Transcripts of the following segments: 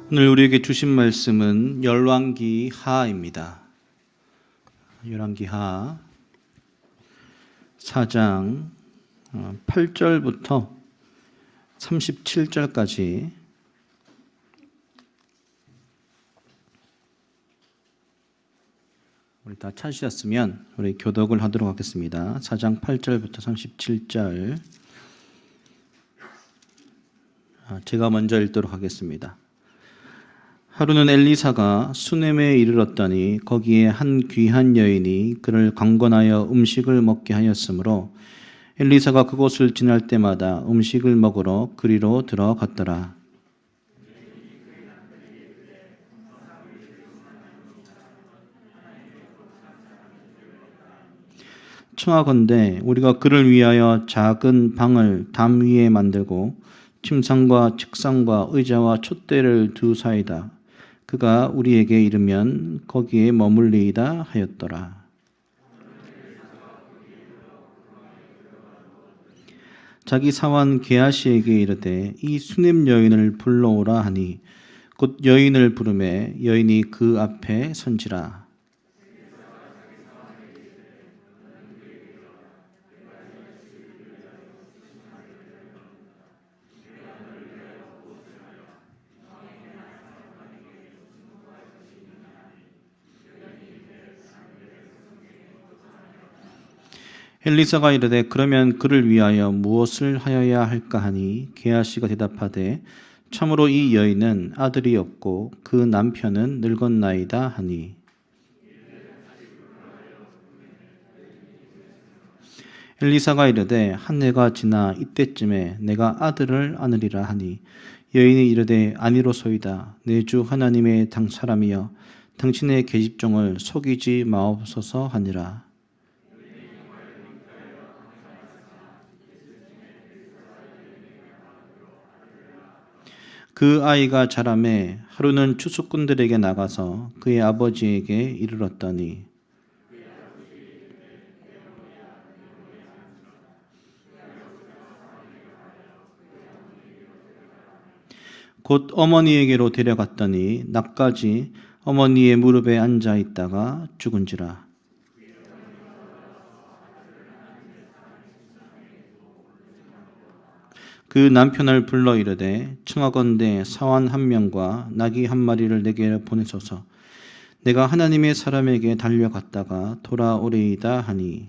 오늘 우리에게 주신 말씀은 열왕기 하입니다. 열왕기 하 4장 8절부터 37절까지 우리 다 찾으셨으면 우리 교독을 하도록 하겠습니다. 4장 8절부터 37절 제가 먼저 읽도록 하겠습니다. 하루는 엘리사가 수넴에 이르렀더니 거기에 한 귀한 여인이 그를 강권하여 음식을 먹게 하였으므로 엘리사가 그곳을 지날 때마다 음식을 먹으러 그리로 들어갔더라. 청하건대 우리가 그를 위하여 작은 방을 담 위에 만들고 침상과 책상과 의자와 촛대를 두사이다. 그가 우리에게 이르면 거기에 머물리이다 하였더라. 자기 사환 게하시에게 이르되 이 수넴 여인을 불러오라 하니 곧 여인을 부르매 여인이 그 앞에 선지라. 엘리사가 이르되 그러면 그를 위하여 무엇을 하여야 할까 하니 게하시가 대답하되 참으로 이 여인은 아들이 없고 그 남편은 늙었나이다 하니 엘리사가 이르되 한 해가 지나 이때쯤에 내가 아들을 안으리라 하니 여인이 이르되 아니로소이다. 내 주 하나님의 당 사람이여 당신의 계집종을 속이지 마옵소서 하니라. 그 아이가 자라매 하루는 추수꾼들에게 나가서 그의 아버지에게 이르렀더니 곧 어머니에게로 데려갔더니 낮까지 어머니의 무릎에 앉아 있다가 죽은지라. 그 남편을 불러 이르되 청하건대 사환 한 명과 나귀 한 마리를 내게 보내소서. 내가 하나님의 사람에게 달려갔다가 돌아오리이다 하니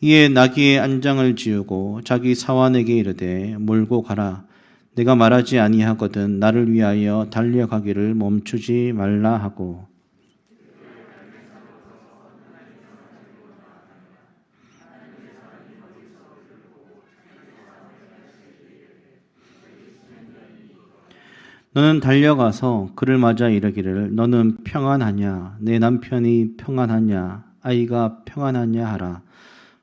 이에 나귀의 안장을 지우고 자기 사환에게 이르되 몰고 가라. 내가 말하지 아니하거든 나를 위하여 달려가기를 멈추지 말라 하고 너는 달려가서 그를 맞아 이르기를 너는 평안하냐 내 남편이 평안하냐 아이가 평안하냐 하라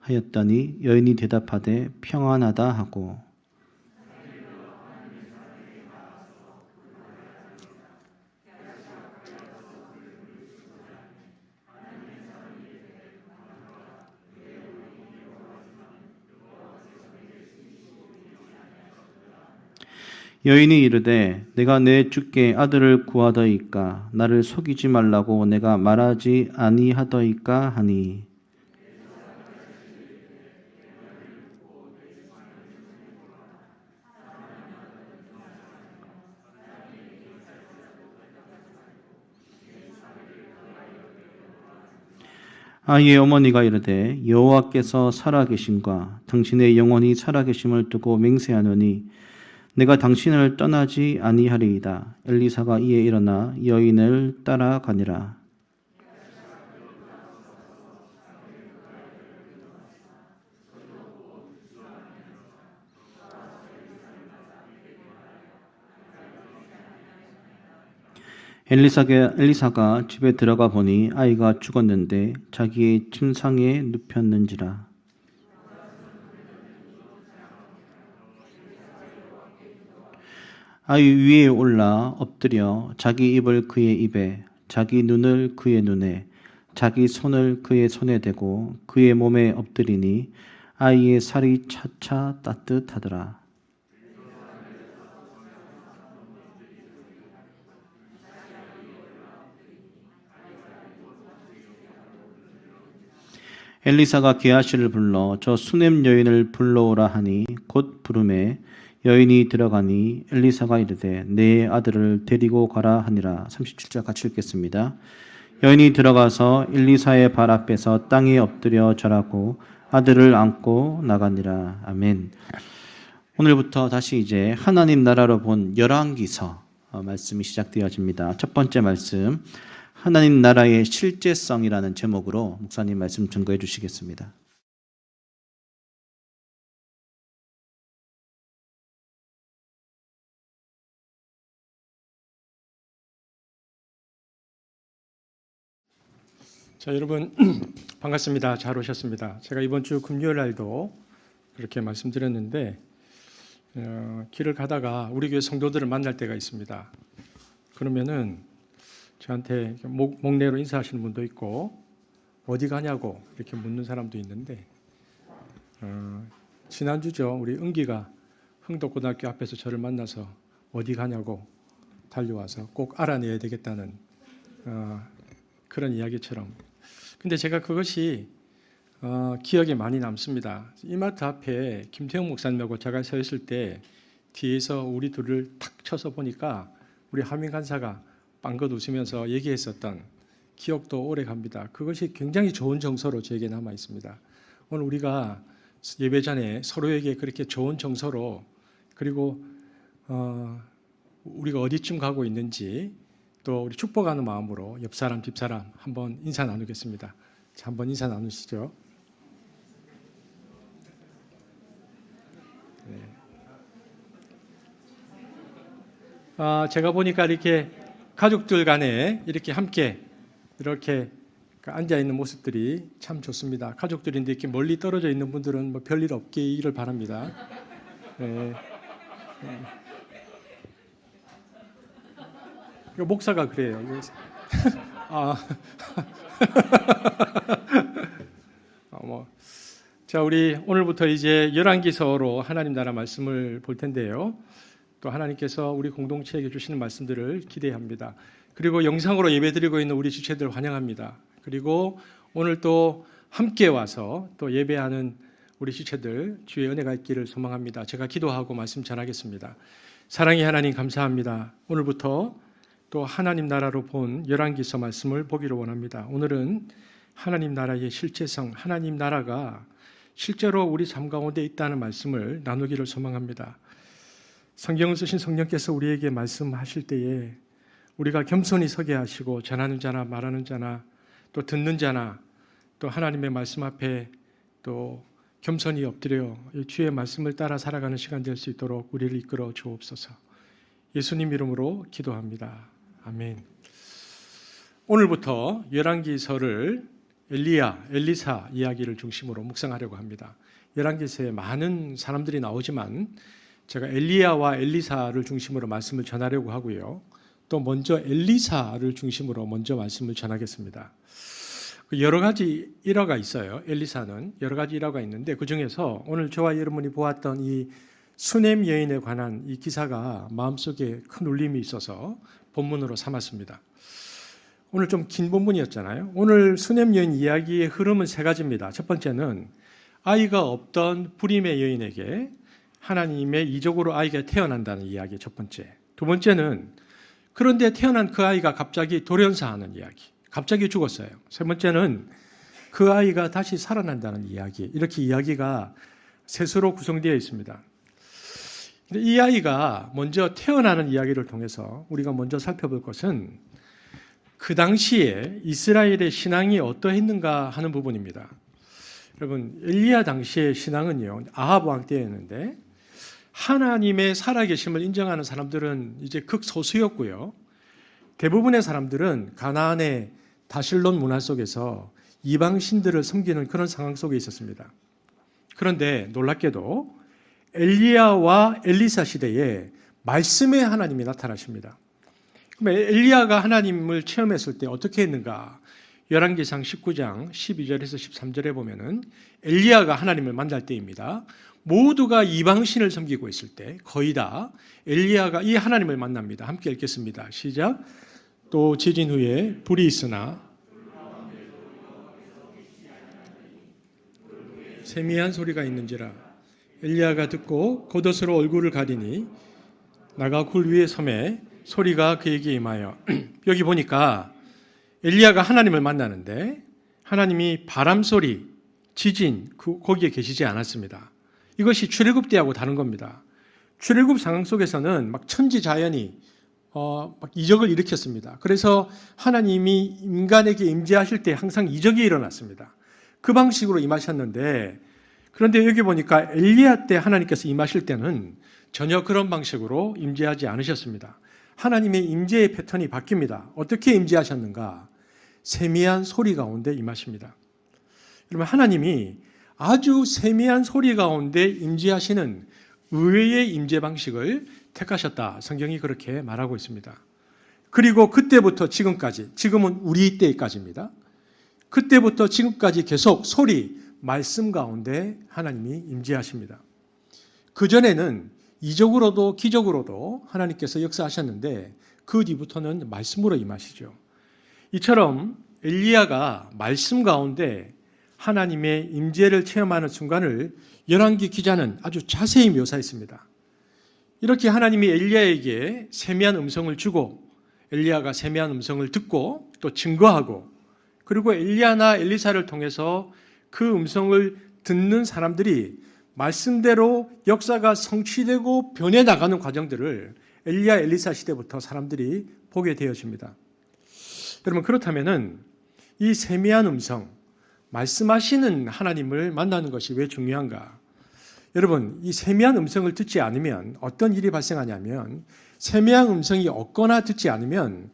하였더니 여인이 대답하되 평안하다 하고 여인이 이르되 내가 내 주께 아들을 구하더이까 나를 속이지 말라고 내가 말하지 아니하더이까 하니 아이의 어머니가 이르되 여호와께서 살아계심과 당신의 영혼이 살아계심을 두고 맹세하노니 내가 당신을 떠나지 아니하리이다. 엘리사가 이에 일어나 여인을 따라가니라. 엘리사가 집에 들어가 보니 아이가 죽었는데 자기의 침상에 눕혔는지라. 아이 위에 올라 엎드려 자기 입을 그의 입에 자기 눈을 그의 눈에 자기 손을 그의 손에 대고 그의 몸에 엎드리니 아이의 살이 차차 따뜻하더라. 엘리사가 게하시를 불러 저 수넴 여인을 불러오라 하니 곧 부르매 여인이 들어가니 엘리사가 이르되 내 아들을 데리고 가라 하니라. 37절 같이 읽겠습니다. 여인이 들어가서 엘리사의 발 앞에서 땅에 엎드려 절하고 아들을 안고 나가니라. 아멘. 오늘부터 다시 이제 하나님 나라로 본 열왕기서 말씀이 시작되어집니다. 첫 번째 말씀, 하나님 나라의 실제성이라는 제목으로 목사님 말씀 증거해 주시겠습니다. 자, 여러분 반갑습니다. 잘 오셨습니다. 제가 이번 주 금요일 날도 그렇게 말씀드렸는데 길을 가다가 우리 교회 성도들을 만날 때가 있습니다. 그러면은 저한테 목례로 인사하시는 분도 있고 어디 가냐고 이렇게 묻는 사람도 있는데 지난주죠. 우리 은기가 흥덕고등학교 앞에서 저를 만나서 어디 가냐고 달려와서 꼭 알아내야 되겠다는 그런 이야기처럼. 근데 제가 그것이 기억에 많이 남습니다. 이마트 앞에 김태형 목사님하고 제가 서 있을 때 뒤에서 우리 둘을 탁 쳐서 보니까 우리 하민 간사가 빵긋 웃으면서 얘기했었던 기억도 오래 갑니다. 그것이 굉장히 좋은 정서로 저에게 남아 있습니다. 오늘 우리가 예배 전에 서로에게 그렇게 좋은 정서로 그리고 우리가 어디쯤 가고 있는지 또 우리 축복하는 마음으로 옆 사람 뒷 사람 한번 인사 나누겠습니다. 자, 한번 인사 나누시죠. 네. 제가 보니까 이렇게 가족들 간에 이렇게 함께 이렇게 앉아 있는 모습들이 참 좋습니다. 가족들인데 이렇게 멀리 떨어져 있는 분들은 뭐 별일 없기를 바랍니다. 네. 목사가 그래요. 자, 우리 오늘부터 이제 열왕기서로 하나님 나라 말씀을 볼 텐데요. 또 하나님께서 우리 공동체에게 주시는 말씀들을 기대합니다. 그리고 영상으로 예배드리고 있는 우리 지체들 환영합니다. 그리고 오늘 또 함께 와서 또 예배하는 우리 지체들 주의 은혜가 있기를 소망합니다. 제가 기도하고 말씀 전하겠습니다. 사랑의 하나님 감사합니다. 오늘부터 또 하나님 나라로 본 열왕기서 말씀을 보기를 원합니다. 오늘은 하나님 나라의 실제성, 하나님 나라가 실제로 우리 삶 가운데 있다는 말씀을 나누기를 소망합니다. 성경을 쓰신 성령께서 우리에게 말씀하실 때에 우리가 겸손히 서게 하시고 전하는 자나 말하는 자나 또 듣는 자나 또 하나님의 말씀 앞에 또 겸손히 엎드려 주의 말씀을 따라 살아가는 시간 될 수 있도록 우리를 이끌어 주옵소서. 예수님 이름으로 기도합니다. 아멘. 오늘부터 열왕기서를 엘리사 이야기를 중심으로 묵상하려고 합니다. 열왕기서에 많은 사람들이 나오지만 제가 엘리야와 엘리사를 중심으로 말씀을 전하려고 하고요. 또 먼저 엘리사를 중심으로 먼저 말씀을 전하겠습니다. 여러 가지 일화가 있어요. 엘리사는 여러 가지 일화가 있는데 그중에서 오늘 저와 여러분이 보았던 이 수넴 여인에 관한 이 기사가 마음속에 큰 울림이 있어서 본문으로 삼았습니다. 오늘 좀 긴 본문이었잖아요. 오늘 수넴 여인 이야기의 흐름은 세 가지입니다. 첫 번째는 아이가 없던 불임의 여인에게 하나님의 이적으로 아이가 태어난다는 이야기 첫 번째. 두 번째는 그런데 태어난 그 아이가 갑자기 돌연사하는 이야기. 갑자기 죽었어요. 세 번째는 그 아이가 다시 살아난다는 이야기. 이렇게 이야기가 셋으로 구성되어 있습니다. 이 아이가 먼저 태어나는 이야기를 통해서 우리가 먼저 살펴볼 것은 그 당시에 이스라엘의 신앙이 어떠했는가 하는 부분입니다. 여러분, 엘리야 당시의 신앙은요, 아합 왕 때였는데 하나님의 살아계심을 인정하는 사람들은 이제 극소수였고요. 대부분의 사람들은 가나안의 다실론 문화 속에서 이방 신들을 섬기는 그런 상황 속에 있었습니다. 그런데 놀랍게도 엘리야와 엘리사 시대에 말씀의 하나님이 나타나십니다. 그럼 엘리야가 하나님을 체험했을 때 어떻게 했는가? 열왕기상 19장 12절에서 13절에 보면은 엘리야가 하나님을 만날 때입니다. 모두가 이방신을 섬기고 있을 때 거의 다 엘리야가 이 하나님을 만납니다. 함께 읽겠습니다. 시작. 또 지진 후에 불이 있으나 세미한 소리가 있는지라 엘리야가 듣고 겉옷으로 얼굴을 가리니 나가 굴 위에 섬에 소리가 그에게 임하여 여기 보니까 엘리야가 하나님을 만나는데 하나님이 바람 소리, 지진 거기에 계시지 않았습니다. 이것이 출애굽 때하고 다른 겁니다. 출애굽 상황 속에서는 막 천지자연이 막 이적을 일으켰습니다. 그래서 하나님이 인간에게 임재하실 때 항상 이적이 일어났습니다. 그 방식으로 임하셨는데 그런데 여기 보니까 엘리야 때 하나님께서 임하실 때는 전혀 그런 방식으로 임재하지 않으셨습니다. 하나님의 임재의 패턴이 바뀝니다. 어떻게 임재하셨는가? 세미한 소리 가운데 임하십니다. 그러면 하나님이 아주 세미한 소리 가운데 임재하시는 의외의 임재 방식을 택하셨다. 성경이 그렇게 말하고 있습니다. 그리고 그때부터 지금까지, 지금은 우리 때까지입니다. 그때부터 지금까지 계속 소리, 말씀 가운데 하나님이 임재하십니다. 그전에는 이적으로도 기적으로도 하나님께서 역사하셨는데 그 뒤부터는 말씀으로 임하시죠. 이처럼 엘리야가 말씀 가운데 하나님의 임재를 체험하는 순간을 열왕기 기자는 아주 자세히 묘사했습니다. 이렇게 하나님이 엘리야에게 세미한 음성을 주고 엘리야가 세미한 음성을 듣고 또 증거하고 그리고 엘리야나 엘리사를 통해서 그 음성을 듣는 사람들이 말씀대로 역사가 성취되고 변해 나가는 과정들을 엘리야 엘리사 시대부터 사람들이 보게 되어집니다. 여러분 그렇다면은 이 세미한 음성, 말씀하시는 하나님을 만나는 것이 왜 중요한가? 여러분 이 세미한 음성을 듣지 않으면 어떤 일이 발생하냐면 세미한 음성이 없거나 듣지 않으면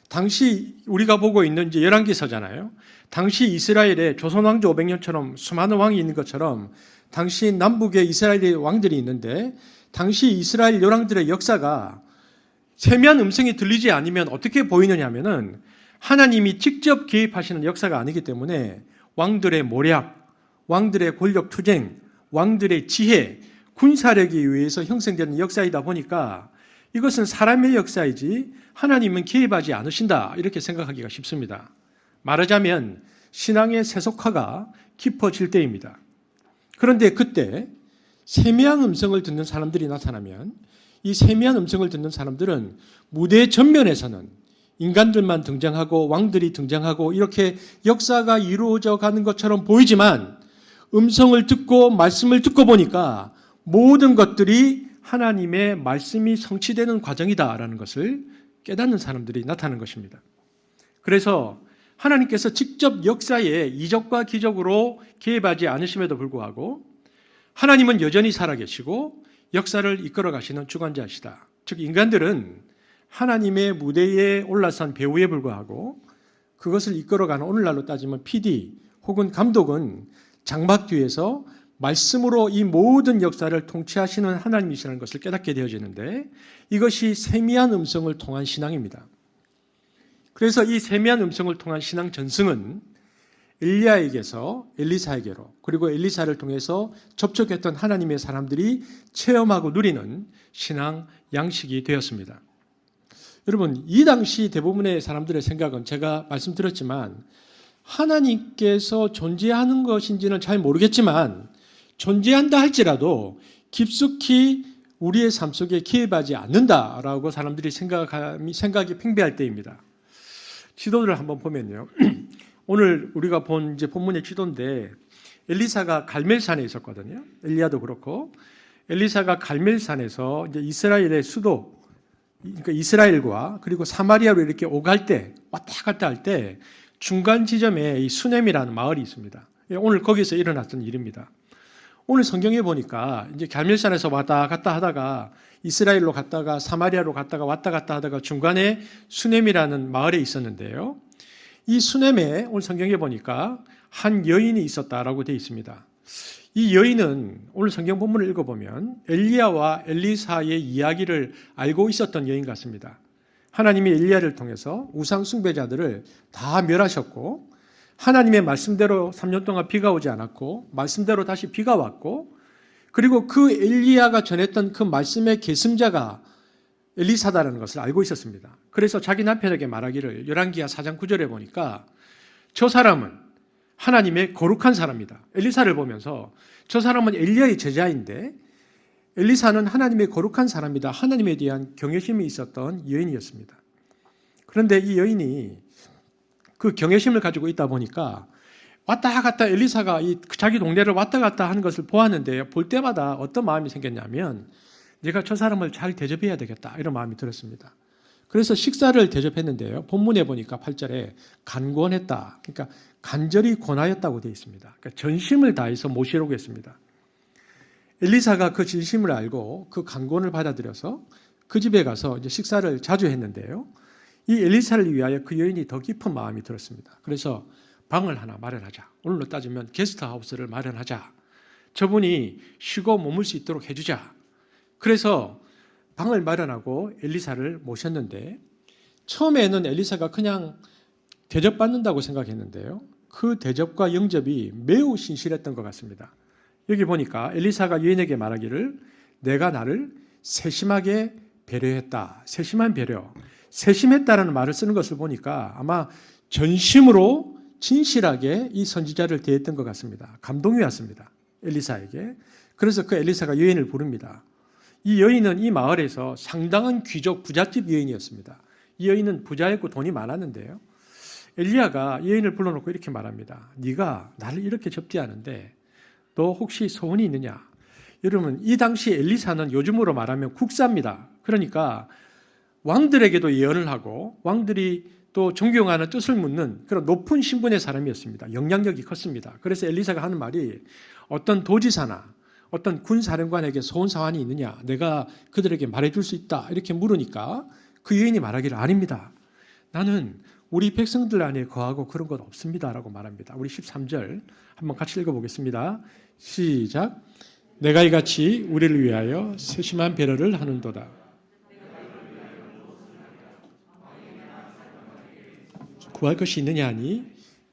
당시 우리가 보고 있는 이제 열왕기서잖아요. 당시 이스라엘에 조선 왕조 500년처럼 수많은 왕이 있는 것처럼 당시 남북에 이스라엘의 왕들이 있는데 당시 이스라엘 열왕들의 역사가 세미한 음성이 들리지 않으면 어떻게 보이느냐 하면은 하나님이 직접 개입하시는 역사가 아니기 때문에 왕들의 모략, 왕들의 권력 투쟁, 왕들의 지혜, 군사력에 의해서 형성되는 역사이다 보니까 이것은 사람의 역사이지 하나님은 개입하지 않으신다 이렇게 생각하기가 쉽습니다. 말하자면 신앙의 세속화가 깊어질 때입니다. 그런데 그때 세미한 음성을 듣는 사람들이 나타나면 이 세미한 음성을 듣는 사람들은 무대 전면에서는 인간들만 등장하고 왕들이 등장하고 이렇게 역사가 이루어져 가는 것처럼 보이지만 음성을 듣고 말씀을 듣고 보니까 모든 것들이 하나님의 말씀이 성취되는 과정이다라는 것을 깨닫는 사람들이 나타나는 것입니다. 그래서 하나님께서 직접 역사에 이적과 기적으로 개입하지 않으심에도 불구하고 하나님은 여전히 살아계시고 역사를 이끌어 가시는 주관자시다. 즉 인간들은 하나님의 무대에 올라선 배우에 불과하고 그것을 이끌어가는 오늘날로 따지면 PD 혹은 감독은 장막 뒤에서 말씀으로 이 모든 역사를 통치하시는 하나님이시라는 것을 깨닫게 되어지는데 이것이 세미한 음성을 통한 신앙입니다. 그래서 이 세미한 음성을 통한 신앙 전승은 엘리야에게서 엘리사에게로 그리고 엘리사를 통해서 접촉했던 하나님의 사람들이 체험하고 누리는 신앙 양식이 되었습니다. 여러분 이 당시 대부분의 사람들의 생각은 제가 말씀드렸지만 하나님께서 존재하는 것인지는 잘 모르겠지만 존재한다 할지라도 깊숙이 우리의 삶 속에 개입하지 않는다라고 사람들이 생각이 팽배할 때입니다. 지도를 한번 보면요. 오늘 우리가 본 이제 본문의 지도인데 엘리사가 갈멜산에 있었거든요. 엘리야도 그렇고 엘리사가 갈멜산에서 이제 이스라엘의 수도 그러니까 이스라엘과 그리고 사마리아로 이렇게 오갈 때 왔다 갔다 할 때 중간 지점에 이 수넴이라는 마을이 있습니다. 오늘 거기서 일어났던 일입니다. 오늘 성경에 보니까 이제 갈멜산에서 왔다 갔다 하다가 이스라엘로 갔다가 사마리아로 갔다가 왔다 갔다 하다가 중간에 수넴이라는 마을에 있었는데요. 이 수넴에 오늘 성경에 보니까 한 여인이 있었다라고 되어 있습니다. 이 여인은 오늘 성경 본문을 읽어보면 엘리야와 엘리사의 이야기를 알고 있었던 여인 같습니다. 하나님이 엘리야를 통해서 우상 숭배자들을 다 멸하셨고 하나님의 말씀대로 3년 동안 비가 오지 않았고 말씀대로 다시 비가 왔고 그리고 그 엘리야가 전했던 그 말씀의 계승자가 엘리사다라는 것을 알고 있었습니다. 그래서 자기 남편에게 말하기를 열왕기하 4장 9절에 보니까 저 사람은 하나님의 거룩한 사람이다. 엘리사를 보면서 저 사람은 엘리야의 제자인데 엘리사는 하나님의 거룩한 사람이다. 하나님에 대한 경외심이 있었던 여인이었습니다. 그런데 이 여인이 그 경외심을 가지고 있다 보니까 왔다 갔다 엘리사가 자기 동네를 왔다 갔다 하는 것을 보았는데 볼 때마다 어떤 마음이 생겼냐면 내가 저 사람을 잘 대접해야 되겠다 이런 마음이 들었습니다. 그래서 식사를 대접했는데요. 본문에 보니까 8절에 간권했다. 그러니까 간절히 권하였다고 되어 있습니다. 그러니까 전심을 다해서 모시려고 했습니다. 엘리사가 그 진심을 알고 그 간권을 받아들여서 그 집에 가서 이제 식사를 자주 했는데요. 이 엘리사를 위하여 그 여인이 더 깊은 마음이 들었습니다. 그래서 방을 하나 마련하자. 오늘로 따지면 게스트하우스를 마련하자. 저분이 쉬고 머물 수 있도록 해주자. 그래서 방을 마련하고 엘리사를 모셨는데 처음에는 엘리사가 그냥 대접받는다고 생각했는데요. 그 대접과 영접이 매우 신실했던 것 같습니다. 여기 보니까 엘리사가 여인에게 말하기를 내가 나를 세심하게 배려했다. 세심한 배려. 세심했다라는 말을 쓰는 것을 보니까 아마 전심으로 진실하게 이 선지자를 대했던 것 같습니다. 감동이 왔습니다. 엘리사에게. 그래서 그 엘리사가 여인을 부릅니다. 이 여인은 이 마을에서 상당한 귀족 부잣집 여인이었습니다. 이 여인은 부자였고 돈이 많았는데요. 엘리야가 여인을 불러놓고 이렇게 말합니다. 네가 나를 이렇게 접대하는데 너 혹시 소원이 있느냐? 여러분 이 당시 엘리사는 요즘으로 말하면 국사입니다. 그러니까 왕들에게도 예언을 하고 왕들이 또 존경하는 뜻을 묻는 그런 높은 신분의 사람이었습니다. 영향력이 컸습니다. 그래서 엘리사가 하는 말이 어떤 도지사나 어떤 군사령관에게 소원 사환이 있느냐? 내가 그들에게 말해줄 수 있다. 이렇게 물으니까 그 여인이 말하기를 아닙니다. 나는 우리 백성들 안에 거하고 그런 것 없습니다. 라고 말합니다. 우리 13절 한번 같이 읽어보겠습니다. 시작. 내가 이같이 우리를 위하여 세심한 배려를 하는도다. 구할 것이 있느냐 하니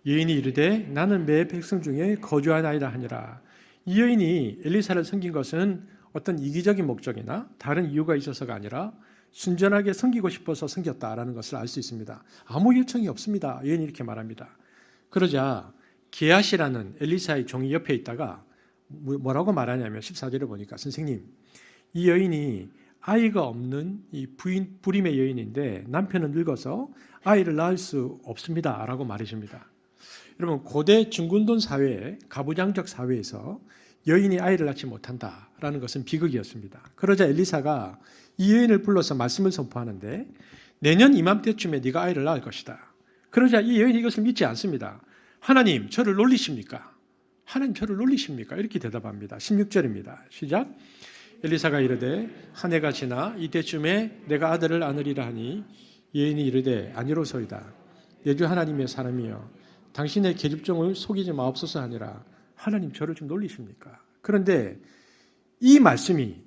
여인이 이르되 나는 매 백성 중에 거주하나이다 하니라. 이 여인이 엘리사를 섬긴 것은 어떤 이기적인 목적이나 다른 이유가 있어서가 아니라 순전하게 섬기고 싶어서 섬겼다라는 것을 알 수 있습니다. 아무 요청이 없습니다. 여인이 이렇게 말합니다. 그러자 게하시라는 엘리사의 종이 옆에 있다가 뭐라고 말하냐면 14절에 보니까 선생님 이 여인이 아이가 없는 이 불임의 여인인데 남편은 늙어서 아이를 낳을 수 없습니다 라고 말해줍니다. 여러분 고대 중군돈 사회에 가부장적 사회에서 여인이 아이를 낳지 못한다라는 것은 비극이었습니다. 그러자 엘리사가 이 여인을 불러서 말씀을 선포하는데 내년 이맘때쯤에 네가 아이를 낳을 것이다. 그러자 이 여인이 이것을 믿지 않습니다. 하나님 저를 놀리십니까? 하나님 저를 놀리십니까? 이렇게 대답합니다. 16절입니다. 시작. 엘리사가 이르되 한 해가 지나 이때쯤에 내가 아들을 안으리라 하니 여인이 이르되 아니로소이다. 내 주 하나님의 사람이여 당신의 계집종을 속이지 마옵소서 하니라. 하나님 저를 좀 놀리십니까? 그런데 이 말씀이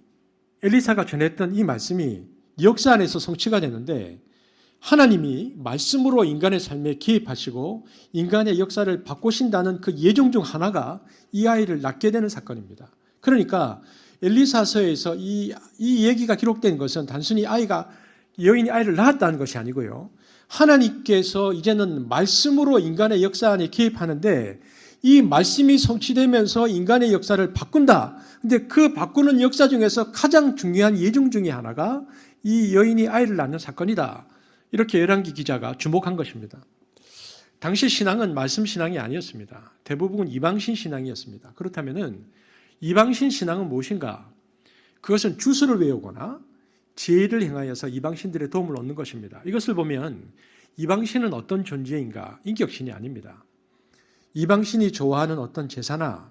엘리사가 전했던 이 말씀이 역사 안에서 성취가 되는데 하나님이 말씀으로 인간의 삶에 개입하시고 인간의 역사를 바꾸신다는 그 예정 중 하나가 이 아이를 낳게 되는 사건입니다. 그러니까 엘리사서에서 이 얘기가 기록된 것은 단순히 여인이 아이를 낳았다는 것이 아니고요. 하나님께서 이제는 말씀으로 인간의 역사 안에 개입하는데 이 말씀이 성취되면서 인간의 역사를 바꾼다. 근데 그 바꾸는 역사 중에서 가장 중요한 예정 중에 하나가 이 여인이 아이를 낳는 사건이다. 이렇게 열왕기 기자가 주목한 것입니다. 당시 신앙은 말씀 신앙이 아니었습니다. 대부분 이방신 신앙이었습니다. 그렇다면은 이방신 신앙은 무엇인가? 그것은 주술을 외우거나 제의를 행하여서 이방신들의 도움을 얻는 것입니다. 이것을 보면 이방신은 어떤 존재인가? 인격신이 아닙니다. 이방신이 좋아하는 어떤 제사나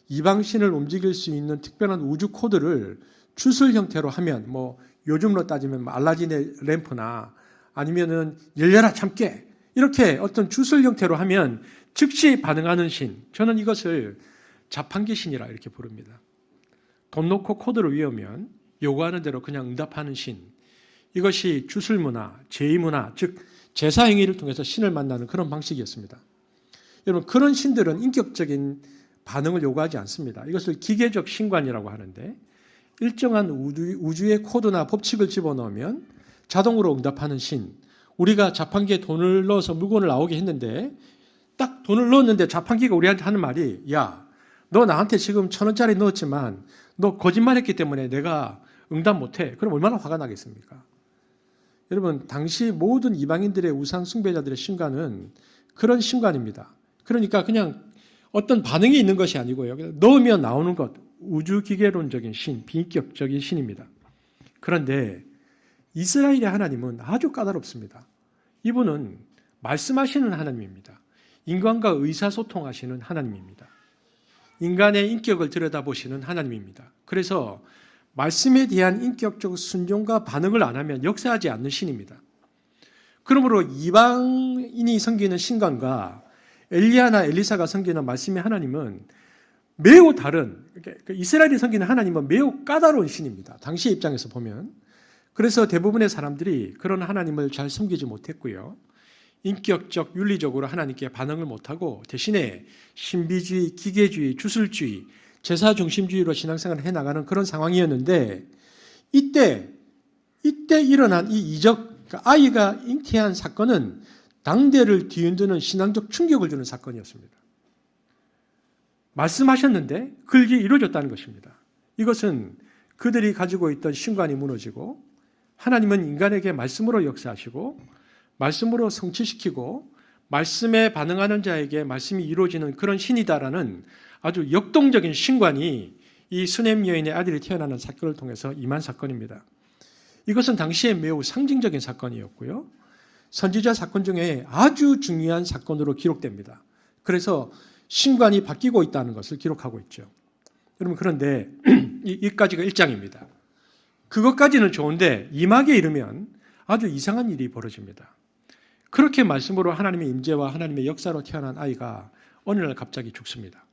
이방신을 움직일 수 있는 특별한 우주 코드를 주술 형태로 하면 요즘으로 따지면 알라딘의 램프나 아니면은 열려라 참깨 이렇게 어떤 주술 형태로 하면 즉시 반응하는 신. 저는 이것을 자판기 신이라 이렇게 부릅니다. 돈 놓고 코드를 외우면 요구하는 대로 그냥 응답하는 신. 이것이 주술 문화, 제의 문화, 즉 제사 행위를 통해서 신을 만나는 그런 방식이었습니다. 여러분 그런 신들은 인격적인 반응을 요구하지 않습니다. 이것을 기계적 신관이라고 하는데 일정한 우주의 코드나 법칙을 집어넣으면 자동으로 응답하는 신. 우리가 자판기에 돈을 넣어서 물건을 나오게 했는데 딱 돈을 넣었는데 자판기가 우리한테 하는 말이 야, 너 나한테 지금 1,000원짜리 넣었지만 너 거짓말했기 때문에 내가 응답 못해. 그럼 얼마나 화가 나겠습니까? 여러분 당시 모든 이방인들의 우상 숭배자들의 신관은 그런 신관입니다. 그러니까 그냥 어떤 반응이 있는 것이 아니고요. 넣으면 나오는 것, 우주기계론적인 신, 비인격적인 신입니다. 그런데 이스라엘의 하나님은 아주 까다롭습니다. 이분은 말씀하시는 하나님입니다. 인간과 의사소통하시는 하나님입니다. 인간의 인격을 들여다보시는 하나님입니다. 그래서 말씀에 대한 인격적 순종과 반응을 안 하면 역사하지 않는 신입니다. 그러므로 이방인이 섬기는 신관과 엘리야나 엘리사가 섬기는 말씀의 하나님은 매우 다른, 이스라엘이 섬기는 하나님은 매우 까다로운 신입니다. 당시의 입장에서 보면. 그래서 대부분의 사람들이 그런 하나님을 잘 섬기지 못했고요. 인격적, 윤리적으로 하나님께 반응을 못하고 대신에 신비주의, 기계주의, 주술주의, 제사 중심주의로 신앙생활을 해나가는 그런 상황이었는데 이때 일어난 이 이적, 그러니까 아이가 잉태한 사건은 당대를 뒤흔드는 신앙적 충격을 주는 사건이었습니다. 말씀하셨는데 그게 이루어졌다는 것입니다. 이것은 그들이 가지고 있던 신관이 무너지고 하나님은 인간에게 말씀으로 역사하시고 말씀으로 성취시키고 말씀에 반응하는 자에게 말씀이 이루어지는 그런 신이다라는 아주 역동적인 신관이 이 수넴 여인의 아들이 태어나는 사건을 통해서 임한 사건입니다. 이것은 당시에 매우 상징적인 사건이었고요. 선지자 사건 중에 아주 중요한 사건으로 기록됩니다. 그래서 신관이 바뀌고 있다는 것을 기록하고 있죠. 여러분 그런데 이까지가 1장입니다. 그것까지는 좋은데 2막에 이르면 아주 이상한 일이 벌어집니다. 그렇게 말씀으로 하나님의 임재와 하나님의 역사로 태어난 아이가 어느 날 갑자기 죽습니다.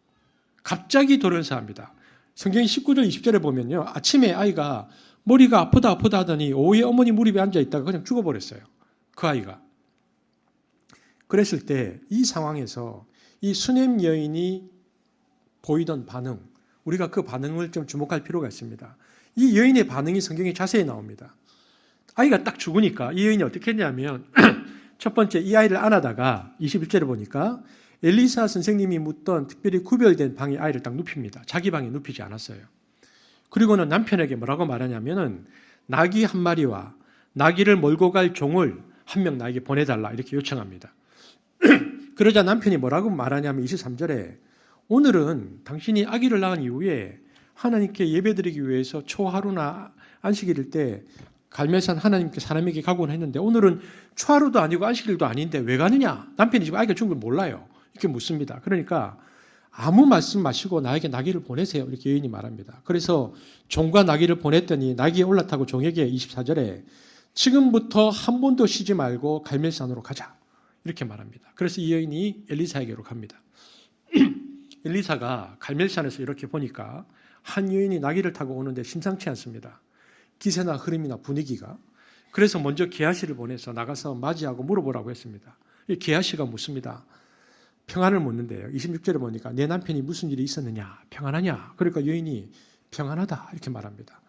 갑자기 돌연사합니다. 성경 19절 20절에 보면요. 아침에 아이가 머리가 아프다 하더니 오후에 어머니 무릎에 앉아 있다가 그냥 죽어버렸어요. 그 아이가. 그랬을 때 이 상황에서 이 수넴 여인이 보이던 반응, 우리가 그 반응을 좀 주목할 필요가 있습니다. 이 여인의 반응이 성경에 자세히 나옵니다. 아이가 딱 죽으니까 이 여인이 어떻게 했냐면 첫 번째 이 아이를 안아다가 21절에 보니까 엘리사 선생님이 묻던 특별히 구별된 방에 아이를 딱 눕힙니다. 자기 방에 눕히지 않았어요. 그리고는 남편에게 뭐라고 말하냐면은 나귀 한 마리와 나귀를 몰고 갈 종을 한 명 나에게 보내달라 이렇게 요청합니다. 그러자 남편이 뭐라고 말하냐면 23절에 오늘은 당신이 아기를 낳은 이후에 하나님께 예배드리기 위해서 초하루나 안식일일 때 갈멜산 하나님께 사람에게 가곤 했는데 오늘은 초하루도 아니고 안식일도 아닌데 왜 가느냐? 남편이 지금 아기가 죽은 걸 몰라요. 이렇게 묻습니다. 그러니까 아무 말씀 마시고 나에게 나귀를 보내세요. 이렇게 여인이 말합니다. 그래서 종과 나귀를 보냈더니 나귀에 올라타고 종에게 24절에 지금부터 한 번도 쉬지 말고 갈멜산으로 가자. 이렇게 말합니다. 그래서 이 여인이 엘리사에게로 갑니다. 엘리사가 갈멜산에서 이렇게 보니까 한 여인이 나귀를 타고 오는데 심상치 않습니다. 기세나 흐름이나 분위기가. 그래서 먼저 게하시를 보내서 나가서 맞이하고 물어보라고 했습니다. 이 게하시가 묻습니다. 평안을 묻는데요. 26절에 보니까 내 남편이 무슨 일이 있었느냐? 평안하냐? 그러니까 여인이 평안하다 이렇게 말합니다.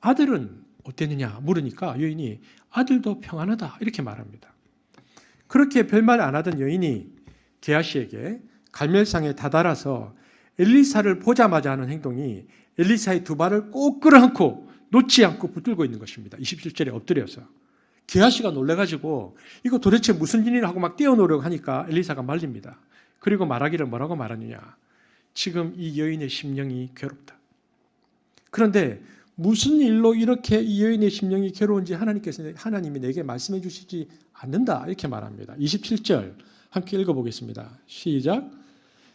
아들은 어땠느냐? 물으니까 여인이 아들도 평안하다 이렇게 말합니다. 그렇게 별말 안 하던 여인이 게하시에게 갈멜산에 다다라서 엘리사를 보자마자 하는 행동이 엘리사의 두 발을 꼭 끌어안고 놓지 않고 붙들고 있는 것입니다. 27절에 엎드려서. 게하시가 놀래가지고 이거 도대체 무슨 일이라 하고 막 떼어놓으려고 하니까 엘리사가 말립니다. 그리고 말하기를 뭐라고 말하느냐. 지금 이 여인의 심령이 괴롭다. 그런데 무슨 일로 이렇게 이 여인의 심령이 괴로운지 하나님이 내게 말씀해 주시지 않는다. 이렇게 말합니다. 27절 함께 읽어보겠습니다. 시작.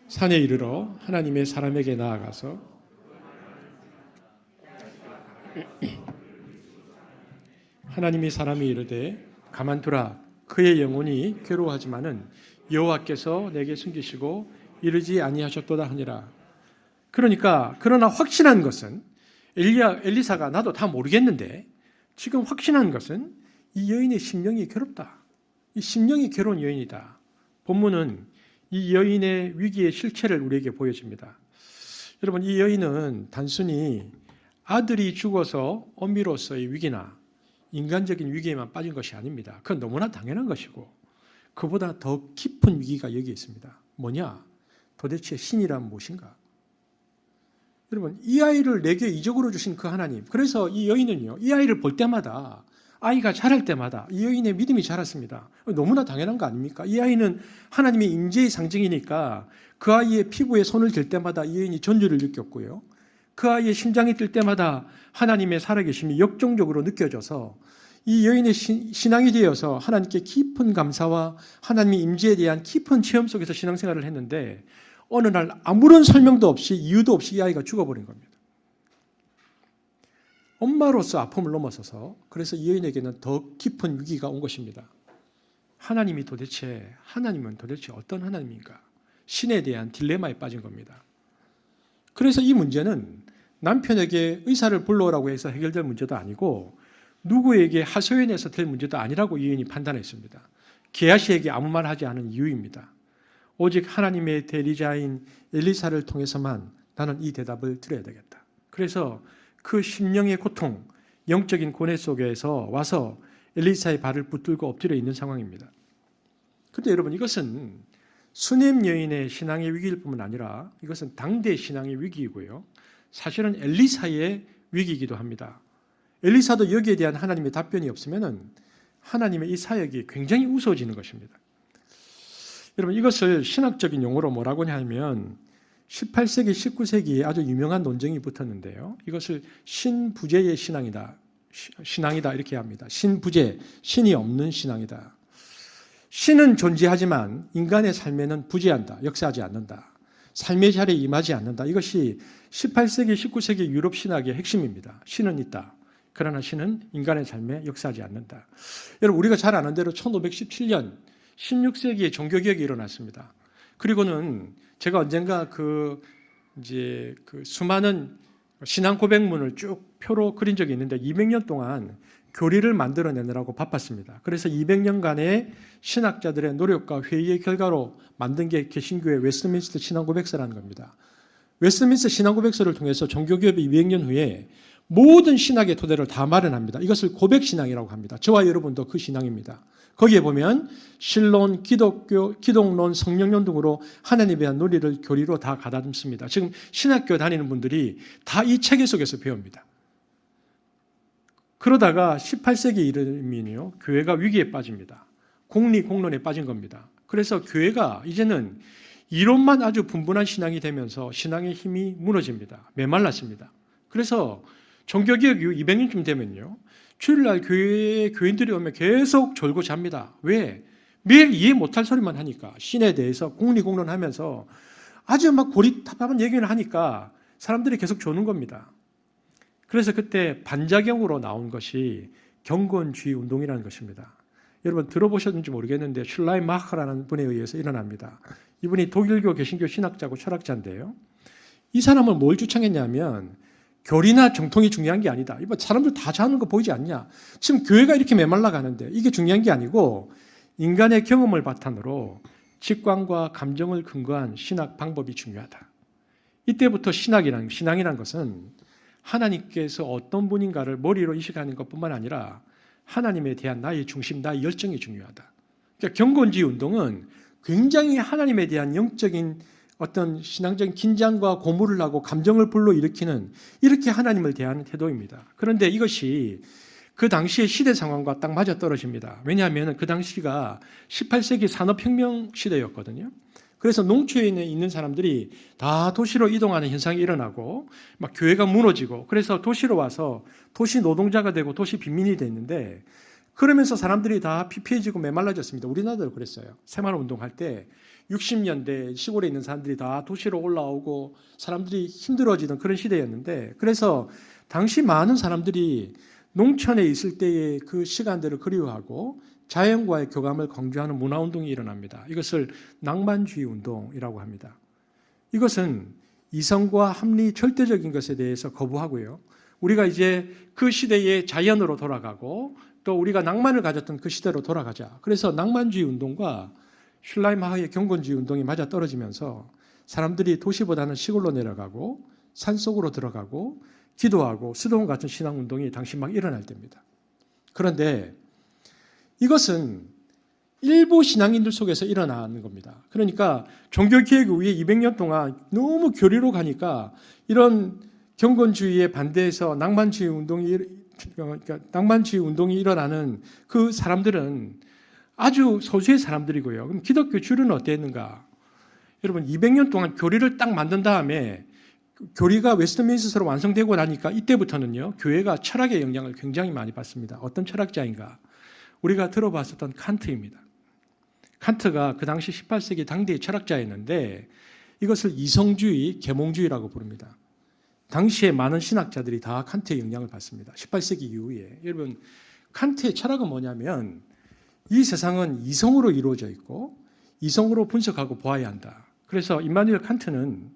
산에 이르러 하나님의 사람에게 나아가서 하나님의 사람이 이르되 가만두라 그의 영혼이 괴로워하지만은 여호와께서 내게 숨기시고 이르지 아니하셨도다 하니라. 그러나 확신한 것은 엘리사가 나도 다 모르겠는데 지금 확신한 것은 이 여인의 심령이 괴롭다. 이 심령이 괴로운 여인이다. 본문은 이 여인의 위기의 실체를 우리에게 보여줍니다. 여러분, 이 여인은 단순히 아들이 죽어서 어미로서의 위기나 인간적인 위기에만 빠진 것이 아닙니다. 그건 너무나 당연한 것이고 그보다 더 깊은 위기가 여기 있습니다. 뭐냐? 도대체 신이란 무엇인가? 여러분, 이 아이를 내게 이적으로 주신 그 하나님, 그래서 이 여인은요, 이 아이를 볼 때마다, 아이가 자랄 때마다 이 여인의 믿음이 자랐습니다. 너무나 당연한 거 아닙니까? 이 아이는 하나님의 임재의 상징이니까 그 아이의 피부에 손을 댈 때마다 이 여인이 전율을 느꼈고요. 그 아이의 심장이 뛸 때마다 하나님의 살아계심이 역정적으로 느껴져서 이 여인의 신앙이 되어서 하나님께 깊은 감사와 하나님의 임재에 대한 깊은 체험 속에서 신앙생활을 했는데 어느 날 아무런 설명도 없이 이유도 없이 이 아이가 죽어버린 겁니다. 엄마로서 아픔을 넘어서서 그래서 이 여인에게는 더 깊은 위기가 온 것입니다. 하나님은 도대체 어떤 하나님인가? 신에 대한 딜레마에 빠진 겁니다. 그래서 이 문제는 남편에게 의사를 불러오라고 해서 해결될 문제도 아니고 누구에게 하소연해서 될 문제도 아니라고 이 여인이 판단했습니다. 게하시에게 아무 말 하지 않은 이유입니다. 오직 하나님의 대리자인 엘리사를 통해서만 나는 이 대답을 드려야 되겠다. 그래서 그 심령의 고통, 영적인 고뇌 속에서 와서 엘리사의 발을 붙들고 엎드려 있는 상황입니다. 그런데 여러분, 이것은 수넴 여인의 신앙의 위기일 뿐만 아니라 이것은 당대 신앙의 위기이고요. 사실은 엘리사의 위기이기도 합니다. 엘리사도 여기에 대한 하나님의 답변이 없으면 하나님의 이 사역이 굉장히 우스워지는 것입니다. 여러분, 이것을 신학적인 용어로 뭐라고 하냐면 18세기, 19세기에 아주 유명한 논쟁이 붙었는데요. 이것을 신부재의 신앙이다 이렇게 합니다. 신부재, 신이 없는 신앙이다. 신은 존재하지만 인간의 삶에는 부재한다, 역사하지 않는다. 삶의 자리에 임하지 않는다. 이것이 18세기, 19세기 유럽 신학의 핵심입니다. 신은 있다. 그러나 신은 인간의 삶에 역사하지 않는다. 여러분, 우리가 잘 아는 대로 1517년 16세기에 종교개혁이 일어났습니다. 그리고는 제가 언젠가 그 수많은 신앙 고백문을 쭉 표로 그린 적이 있는데 200년 동안 교리를 만들어내느라고 바빴습니다. 그래서 200년간의 신학자들의 노력과 회의의 결과로 만든 게 개신교의 웨스트민스터 신앙고백서라는 겁니다. 웨스트민스터 신앙고백서를 통해서 종교개혁이 200년 후에 모든 신학의 토대를 다 마련합니다. 이것을 고백신앙이라고 합니다. 저와 여러분도 그 신앙입니다. 거기에 보면 신론, 기독론, 성령론 등으로 하나님에 대한 논리를 교리로 다 가다듬습니다. 지금 신학교 다니는 분들이 다 이 체계 속에서 배웁니다. 그러다가 18세기 이르면요, 교회가 위기에 빠집니다. 공론에 빠진 겁니다. 그래서 교회가 이제는 이론만 아주 분분한 신앙이 되면서 신앙의 힘이 무너집니다. 메말랐습니다. 그래서 종교개혁 이후 200년쯤 되면요, 주일날 교회에 교인들이 오면 계속 졸고 잡니다. 왜? 매일 이해 못할 소리만 하니까. 신에 대해서 공론하면서 아주 막 고리타파한 얘기를 하니까 사람들이 계속 조는 겁니다. 그래서 그때 반작용으로 나온 것이 경건주의 운동이라는 것입니다. 여러분 들어보셨는지 모르겠는데 슐라임마커라는 분에 의해서 일어납니다. 이분이 독일교 개신교 신학자고 철학자인데요. 이 사람은 뭘 주창했냐면 교리나 정통이 중요한 게 아니다. 이거 사람들 다 자는 거 보이지 않냐? 지금 교회가 이렇게 메말라 가는데 이게 중요한 게 아니고 인간의 경험을 바탕으로 직관과 감정을 근거한 신학 방법이 중요하다. 이때부터 신앙이라는 것은 하나님께서 어떤 분인가를 머리로 인식하는 것뿐만 아니라 하나님에 대한 나의 중심, 나의 열정이 중요하다. 그러니까 경건주의 운동은 굉장히 하나님에 대한 영적인 어떤 신앙적인 긴장과 고무를 하고 감정을 불러일으키는 이렇게 하나님을 대하는 태도입니다. 그런데 이것이 그 당시의 시대 상황과 딱 맞아떨어집니다. 왜냐하면 그 당시가 18세기 산업혁명 시대였거든요. 그래서 농촌에 있는 사람들이 다 도시로 이동하는 현상이 일어나고 막 교회가 무너지고 그래서 도시로 와서 도시 노동자가 되고 도시 빈민이 됐는데 그러면서 사람들이 다 피폐해지고 메말라졌습니다. 우리나라도 그랬어요. 새마을운동할 때 60년대 시골에 있는 사람들이 다 도시로 올라오고 사람들이 힘들어지던 그런 시대였는데 그래서 당시 많은 사람들이 농촌에 있을 때의 그 시간들을 그리워하고 자연과의 교감을 강조하는 문화운동이 일어납니다. 이것을 낭만주의 운동이라고 합니다. 이것은 이성과 합리 절대적인 것에 대해서 거부하고요. 우리가 이제 그 시대의 자연으로 돌아가고 또 우리가 낭만을 가졌던 그 시대로 돌아가자. 그래서 낭만주의 운동과 슐라임하의 경건주의 운동이 맞아 떨어지면서 사람들이 도시보다는 시골로 내려가고 산속으로 들어가고 기도하고 수도원 같은 신앙운동이 당시 막 일어날 때입니다. 그런데 이것은 일부 신앙인들 속에서 일어나는 겁니다. 그러니까 종교개혁 이후에 200년 동안 너무 교리로 가니까 이런 경건주의에 반대해서 낭만주의 운동이 일어나는 그 사람들은 아주 소수의 사람들이고요. 그럼 기독교 주류는 어땠는가? 여러분 200년 동안 교리를 딱 만든 다음에 교리가 웨스트민스터로 완성되고 나니까 이때부터는요 교회가 철학의 영향을 굉장히 많이 받습니다. 어떤 철학자인가? 우리가 들어봤었던 칸트입니다. 칸트가 그 당시 18세기 당대의 철학자였는데 이것을 이성주의, 계몽주의라고 부릅니다. 당시에 많은 신학자들이 다 칸트의 영향을 받습니다. 18세기 이후에. 여러분 칸트의 철학은 뭐냐면 이 세상은 이성으로 이루어져 있고 이성으로 분석하고 보아야 한다. 그래서 임마누엘 칸트는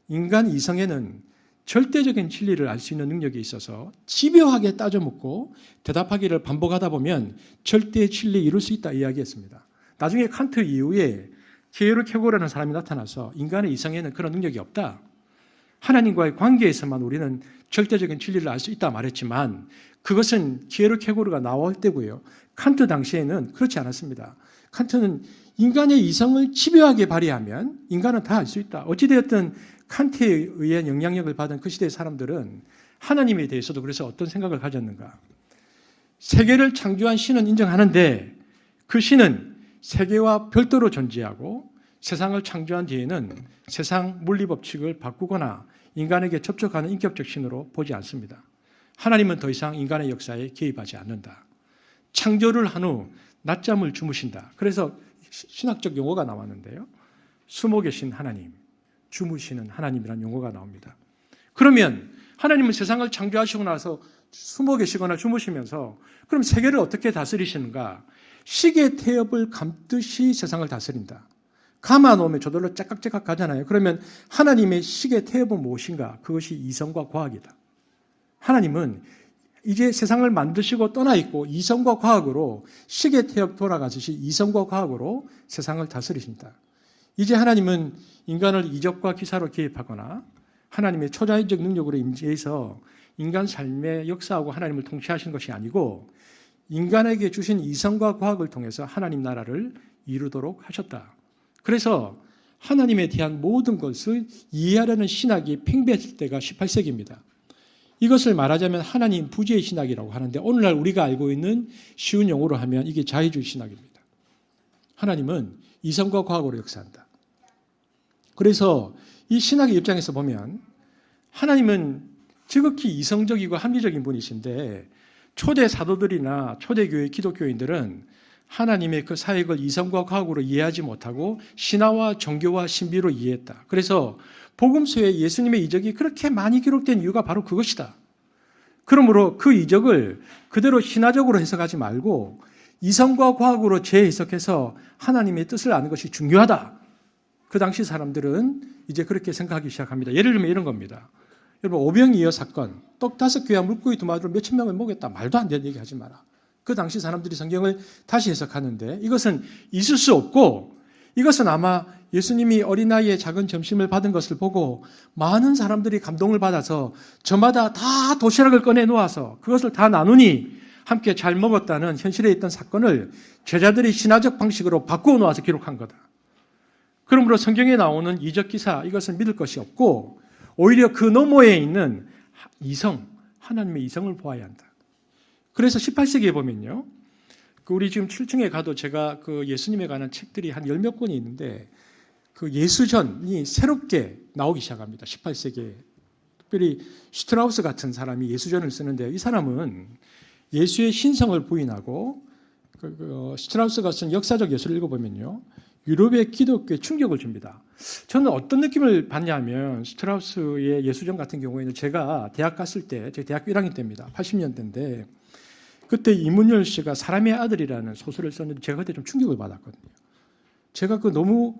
인간 이성에는 절대적인 진리를 알 수 있는 능력이 있어서 집요하게 따져묻고 대답하기를 반복하다 보면 절대의 진리를 이룰 수 있다 이야기했습니다. 나중에 칸트 이후에 게르 케고라는 사람이 나타나서 인간의 이성에는 그런 능력이 없다. 하나님과의 관계에서만 우리는 절대적인 진리를 알 수 있다 말했지만 그것은 게르 케고르가 나올 때고요. 칸트 당시에는 그렇지 않았습니다. 칸트는 인간의 이성을 집요하게 발휘하면 인간은 다 알 수 있다. 어찌되었든 칸트에 의한 영향력을 받은 그 시대의 사람들은 하나님에 대해서도 그래서 어떤 생각을 가졌는가. 세계를 창조한 신은 인정하는데 그 신은 세계와 별도로 존재하고 세상을 창조한 뒤에는 세상 물리법칙을 바꾸거나 인간에게 접촉하는 인격적 신으로 보지 않습니다. 하나님은 더 이상 인간의 역사에 개입하지 않는다. 창조를 한 후 낮잠을 주무신다. 그래서 신학적 용어가 나왔는데요. 숨어 계신 하나님, 주무시는 하나님이라는 용어가 나옵니다. 그러면 하나님은 세상을 창조하시고 나서 숨어 계시거나 주무시면서 그럼 세계를 어떻게 다스리시는가? 시계 태엽을 감듯이 세상을 다스린다. 감아놓으면 저절로 째깍째깍 가잖아요. 그러면 하나님의 시계 태엽은 무엇인가? 그것이 이성과 과학이다. 하나님은 이제 세상을 만드시고 떠나 있고 이성과 과학으로 시계 태엽 돌아가듯이 이성과 과학으로 세상을 다스리신다. 이제 하나님은 인간을 이적과 기사로 개입하거나 하나님의 초자연적 능력으로 임재해서 인간 삶의 역사하고 하나님을 통치하시는 것이 아니고 인간에게 주신 이성과 과학을 통해서 하나님 나라를 이루도록 하셨다. 그래서 하나님에 대한 모든 것을 이해하려는 신학이 팽배했을 때가 18세기입니다. 이것을 말하자면 하나님 부재의 신학이라고 하는데 오늘날 우리가 알고 있는 쉬운 용어로 하면 이게 자유주의 신학입니다. 하나님은 이성과 과학으로 역사한다. 그래서 이 신학의 입장에서 보면 하나님은 지극히 이성적이고 합리적인 분이신데 초대 사도들이나 초대교회 기독교인들은 하나님의 그 사역을 이성과 과학으로 이해하지 못하고 신화와 종교와 신비로 이해했다. 그래서 복음서에 예수님의 이적이 그렇게 많이 기록된 이유가 바로 그것이다. 그러므로 그 이적을 그대로 신화적으로 해석하지 말고 이성과 과학으로 재해석해서 하나님의 뜻을 아는 것이 중요하다. 그 당시 사람들은 이제 그렇게 생각하기 시작합니다. 예를 들면 이런 겁니다. 여러분 오병이어 사건, 떡 5개와 물고기 2마리로 몇천 명을 먹였다. 말도 안 되는 얘기 하지 마라. 그 당시 사람들이 성경을 다시 해석하는데 이것은 있을 수 없고 이것은 아마 예수님이 어린아이의 작은 점심을 받은 것을 보고 많은 사람들이 감동을 받아서 저마다 다 도시락을 꺼내 놓아서 그것을 다 나누니 함께 잘 먹었다는 현실에 있던 사건을 제자들이 신화적 방식으로 바꾸어 놓아서 기록한 거다. 그러므로 성경에 나오는 이적 기사 이것을 믿을 것이 없고 오히려 그 너머에 있는 이성, 하나님의 이성을 보아야 한다. 그래서 18세기에 보면요. 우리 지금 7층에 가도 제가 그 예수님에 관한 책들이 한 10몇 권이 있는데 그 예수전이 새롭게 나오기 시작합니다. 18세기에. 특별히 슈트라우스 같은 사람이 예수전을 쓰는데 이 사람은 예수의 신성을 부인하고 슈트라우스가 쓴 역사적 예술을 읽어보면요. 유럽의 기독교에 충격을 줍니다. 저는 어떤 느낌을 받냐면 슈트라우스의 예수전 같은 경우에는 제가 대학 갔을 때, 제 대학교 1학년 때입니다. 80년대인데 그때 이문열 씨가 사람의 아들이라는 소설을 썼는데 제가 그때 좀 충격을 받았거든요. 제가 너무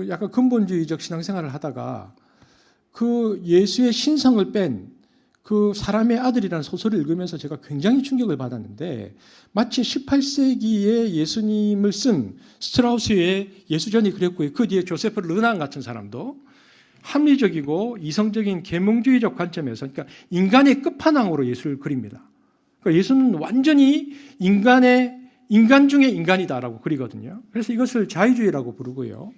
약간 근본주의적 신앙생활을 하다가 그 예수의 신성을 뺀 그 사람의 아들이라는 소설을 읽으면서 제가 굉장히 충격을 받았는데 마치 18세기에 예수님을 쓴 스트라우스의 예수전이 그랬고요. 그 뒤에 조세프 르낭 같은 사람도 합리적이고 이성적인 계몽주의적 관점에서 그러니까 인간의 끝판왕으로 예수를 그립니다. 그러니까 예수는 완전히 인간 중에 인간이다라고 그리거든요. 그래서 이것을 자유주의라고 부르고요.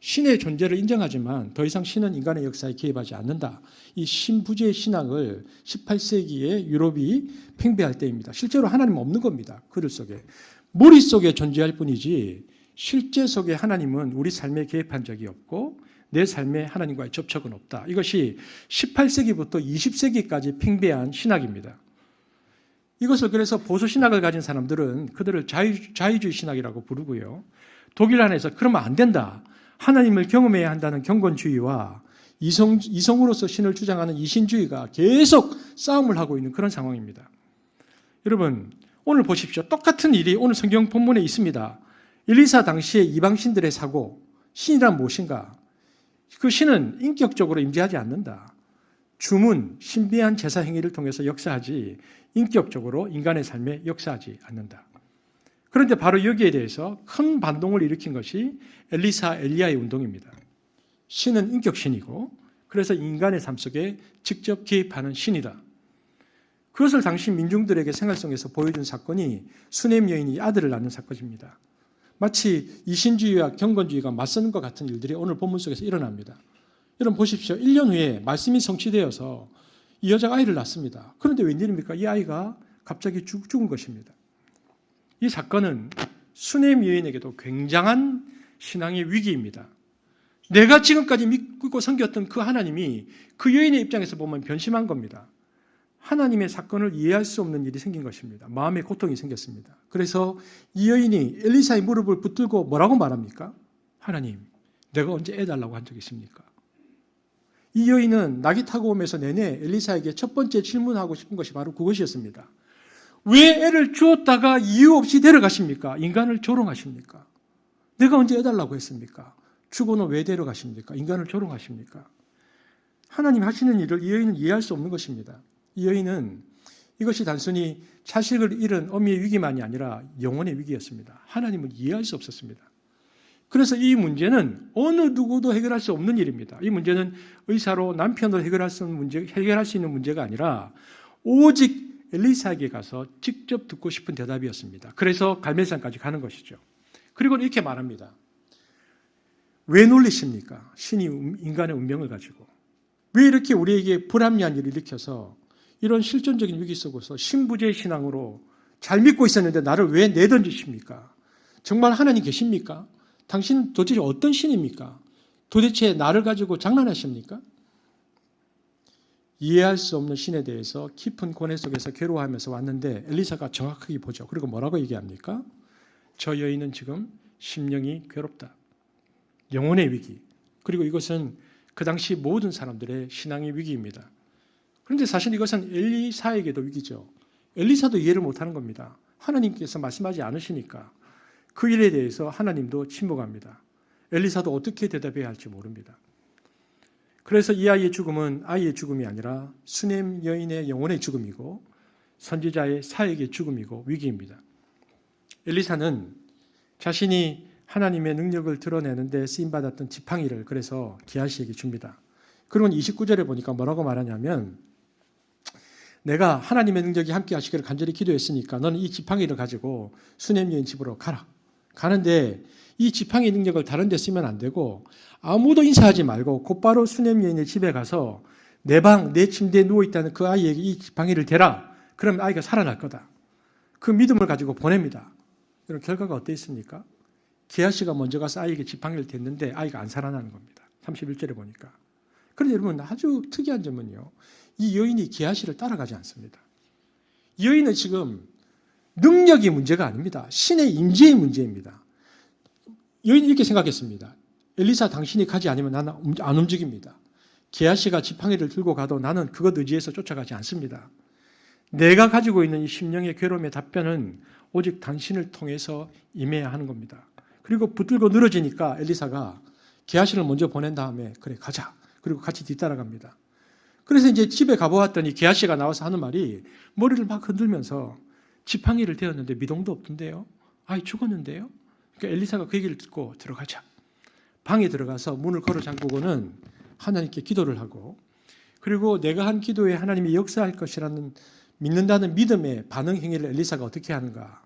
신의 존재를 인정하지만 더 이상 신은 인간의 역사에 개입하지 않는다. 이 신부제의 신학을 18세기에 유럽이 팽배할 때입니다. 실제로 하나님 없는 겁니다. 그들 속에. 머릿속에 존재할 뿐이지 실제 속에 하나님은 우리 삶에 개입한 적이 없고 내 삶에 하나님과의 접촉은 없다. 이것이 18세기부터 20세기까지 팽배한 신학입니다. 이것을 그래서 보수 신학을 가진 사람들은 그들을 자유주의 신학이라고 부르고요. 독일 안에서 그러면 안 된다. 하나님을 경험해야 한다는 경건주의와 이성으로서 신을 주장하는 이신주의가 계속 싸움을 하고 있는 그런 상황입니다. 여러분, 오늘 보십시오. 똑같은 일이 오늘 성경 본문에 있습니다. 엘리사 당시의 이방신들의 사고, 신이란 무엇인가? 그 신은 인격적으로 임재하지 않는다. 주문, 신비한 제사 행위를 통해서 역사하지 인격적으로 인간의 삶에 역사하지 않는다. 그런데 바로 여기에 대해서 큰 반동을 일으킨 것이 엘리사, 엘리야의 운동입니다. 신은 인격신이고 그래서 인간의 삶 속에 직접 개입하는 신이다. 그것을 당시 민중들에게 생활 속에서 보여준 사건이 수넴 여인이 아들을 낳는 사건입니다. 마치 이신주의와 경건주의가 맞서는 것 같은 일들이 오늘 본문 속에서 일어납니다. 여러분 보십시오. 1년 후에 말씀이 성취되어서 이 여자가 아이를 낳습니다. 그런데 웬일입니까? 이 아이가 갑자기 죽은 것입니다. 이 사건은 수넴 여인에게도 굉장한 신앙의 위기입니다. 내가 지금까지 믿고 섬겼던 그 하나님이 그 여인의 입장에서 보면 변심한 겁니다. 하나님의 사건을 이해할 수 없는 일이 생긴 것입니다. 마음의 고통이 생겼습니다. 그래서 이 여인이 엘리사의 무릎을 붙들고 뭐라고 말합니까? 하나님, 내가 언제 애 달라고 한 적 있습니까? 이 여인은 낙이 타고 오면서 내내 엘리사에게 첫 번째 질문하고 싶은 것이 바로 그것이었습니다. 왜 애를 주었다가 이유 없이 데려가십니까? 인간을 조롱하십니까? 내가 언제 해달라고 했습니까? 주고는 왜 데려가십니까? 인간을 조롱하십니까? 하나님 하시는 일을 이 여인은 이해할 수 없는 것입니다. 이 여인은 이것이 단순히 자식을 잃은 어미의 위기만이 아니라 영혼의 위기였습니다. 하나님을 이해할 수 없었습니다. 그래서 이 문제는 어느 누구도 해결할 수 없는 일입니다. 이 문제는 의사로 남편으로 해결할 수 있는 문제가 아니라 오직 엘리사에게 가서 직접 듣고 싶은 대답이었습니다. 그래서 갈멜산까지 가는 것이죠. 그리고 이렇게 말합니다. 왜 놀리십니까? 신이 인간의 운명을 가지고. 왜 이렇게 우리에게 불합리한 일을 일으켜서 이런 실존적인 위기 속에서 신부제의 신앙으로 잘 믿고 있었는데 나를 왜 내던지십니까? 정말 하나님 계십니까? 당신은 도대체 어떤 신입니까? 도대체 나를 가지고 장난하십니까? 이해할 수 없는 신에 대해서 깊은 고뇌 속에서 괴로워하면서 왔는데 엘리사가 정확하게 보죠. 그리고 뭐라고 얘기합니까? 저 여인은 지금 심령이 괴롭다. 영혼의 위기. 그리고 이것은 그 당시 모든 사람들의 신앙의 위기입니다. 그런데 사실 이것은 엘리사에게도 위기죠. 엘리사도 이해를 못하는 겁니다. 하나님께서 말씀하지 않으시니까 그 일에 대해서 하나님도 침묵합니다. 엘리사도 어떻게 대답해야 할지 모릅니다. 그래서 이 아이의 죽음은 아이의 죽음이 아니라 수넴 여인의 영혼의 죽음이고 선지자의 사역의 죽음이고 위기입니다. 엘리사는 자신이 하나님의 능력을 드러내는데 쓰임받았던 지팡이를 그래서 기하시에게 줍니다. 그러면 29절에 보니까 뭐라고 말하냐면 내가 하나님의 능력이 함께 하시기를 간절히 기도했으니까 너는 이 지팡이를 가지고 수넴 여인 집으로 가라. 가는데 이 지팡이 능력을 다른 데 쓰면 안 되고 아무도 인사하지 말고 곧바로 수넴 여인의 집에 가서 내 방, 내 침대에 누워있다는 그 아이에게 이 지팡이를 대라. 그러면 아이가 살아날 거다. 그 믿음을 가지고 보냅니다. 그럼 결과가 어땠습니까? 기하시가 먼저 가서 아이에게 지팡이를 댔는데 아이가 안 살아나는 겁니다. 31절에 보니까. 그런데 여러분 아주 특이한 점은요. 이 여인이 기하시를 따라가지 않습니다. 이 여인은 지금 능력이 문제가 아닙니다. 신의 임재의 문제입니다. 여인이 이렇게 생각했습니다. 엘리사 당신이 가지 않으면 나는 안 움직입니다. 기하시가 지팡이를 들고 가도 나는 그것 의지해서 쫓아가지 않습니다. 내가 가지고 있는 이 심령의 괴로움의 답변은 오직 당신을 통해서 임해야 하는 겁니다. 그리고 붙들고 늘어지니까 엘리사가 기하시를 먼저 보낸 다음에 그래 가자. 그리고 같이 뒤따라갑니다. 그래서 이제 집에 가보았더니 게하시가 나와서 하는 말이 머리를 막 흔들면서 지팡이를 대었는데 미동도 없던데요. 아이 죽었는데요. 그러니까 엘리사가 그 얘기를 듣고 들어가자. 방에 들어가서 문을 걸어 잠그고는 하나님께 기도를 하고 그리고 내가 한 기도에 하나님이 역사할 것이라는 믿는다는 믿음의 반응 행위를 엘리사가 어떻게 하는가.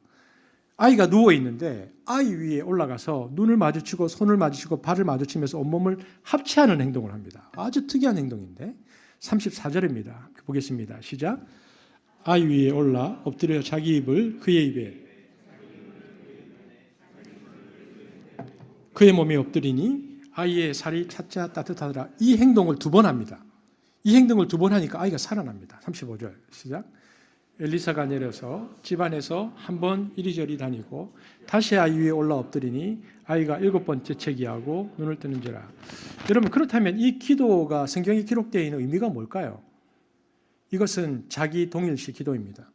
아이가 누워 있는데 아이 위에 올라가서 눈을 마주치고 손을 마주치고 발을 마주치면서 온몸을 합체하는 행동을 합니다. 아주 특이한 행동인데 34절입니다. 보겠습니다. 시작. 아이 위에 올라 엎드려 자기 입을 그의 입에 그의 몸에 엎드리니 아이의 살이 차차 따뜻하더라. 이 행동을 2번 합니다. 이 행동을 2번 하니까 아이가 살아납니다. 35절 시작. 엘리사가 내려서 집안에서 한 번 이리저리 다니고 다시 아이 위에 올라 엎드리니 아이가 7번째 채기하고 눈을 뜨는지라. 여러분 그렇다면 이 기도가 성경에 기록되어 있는 의미가 뭘까요? 이것은 자기 동일시 기도입니다.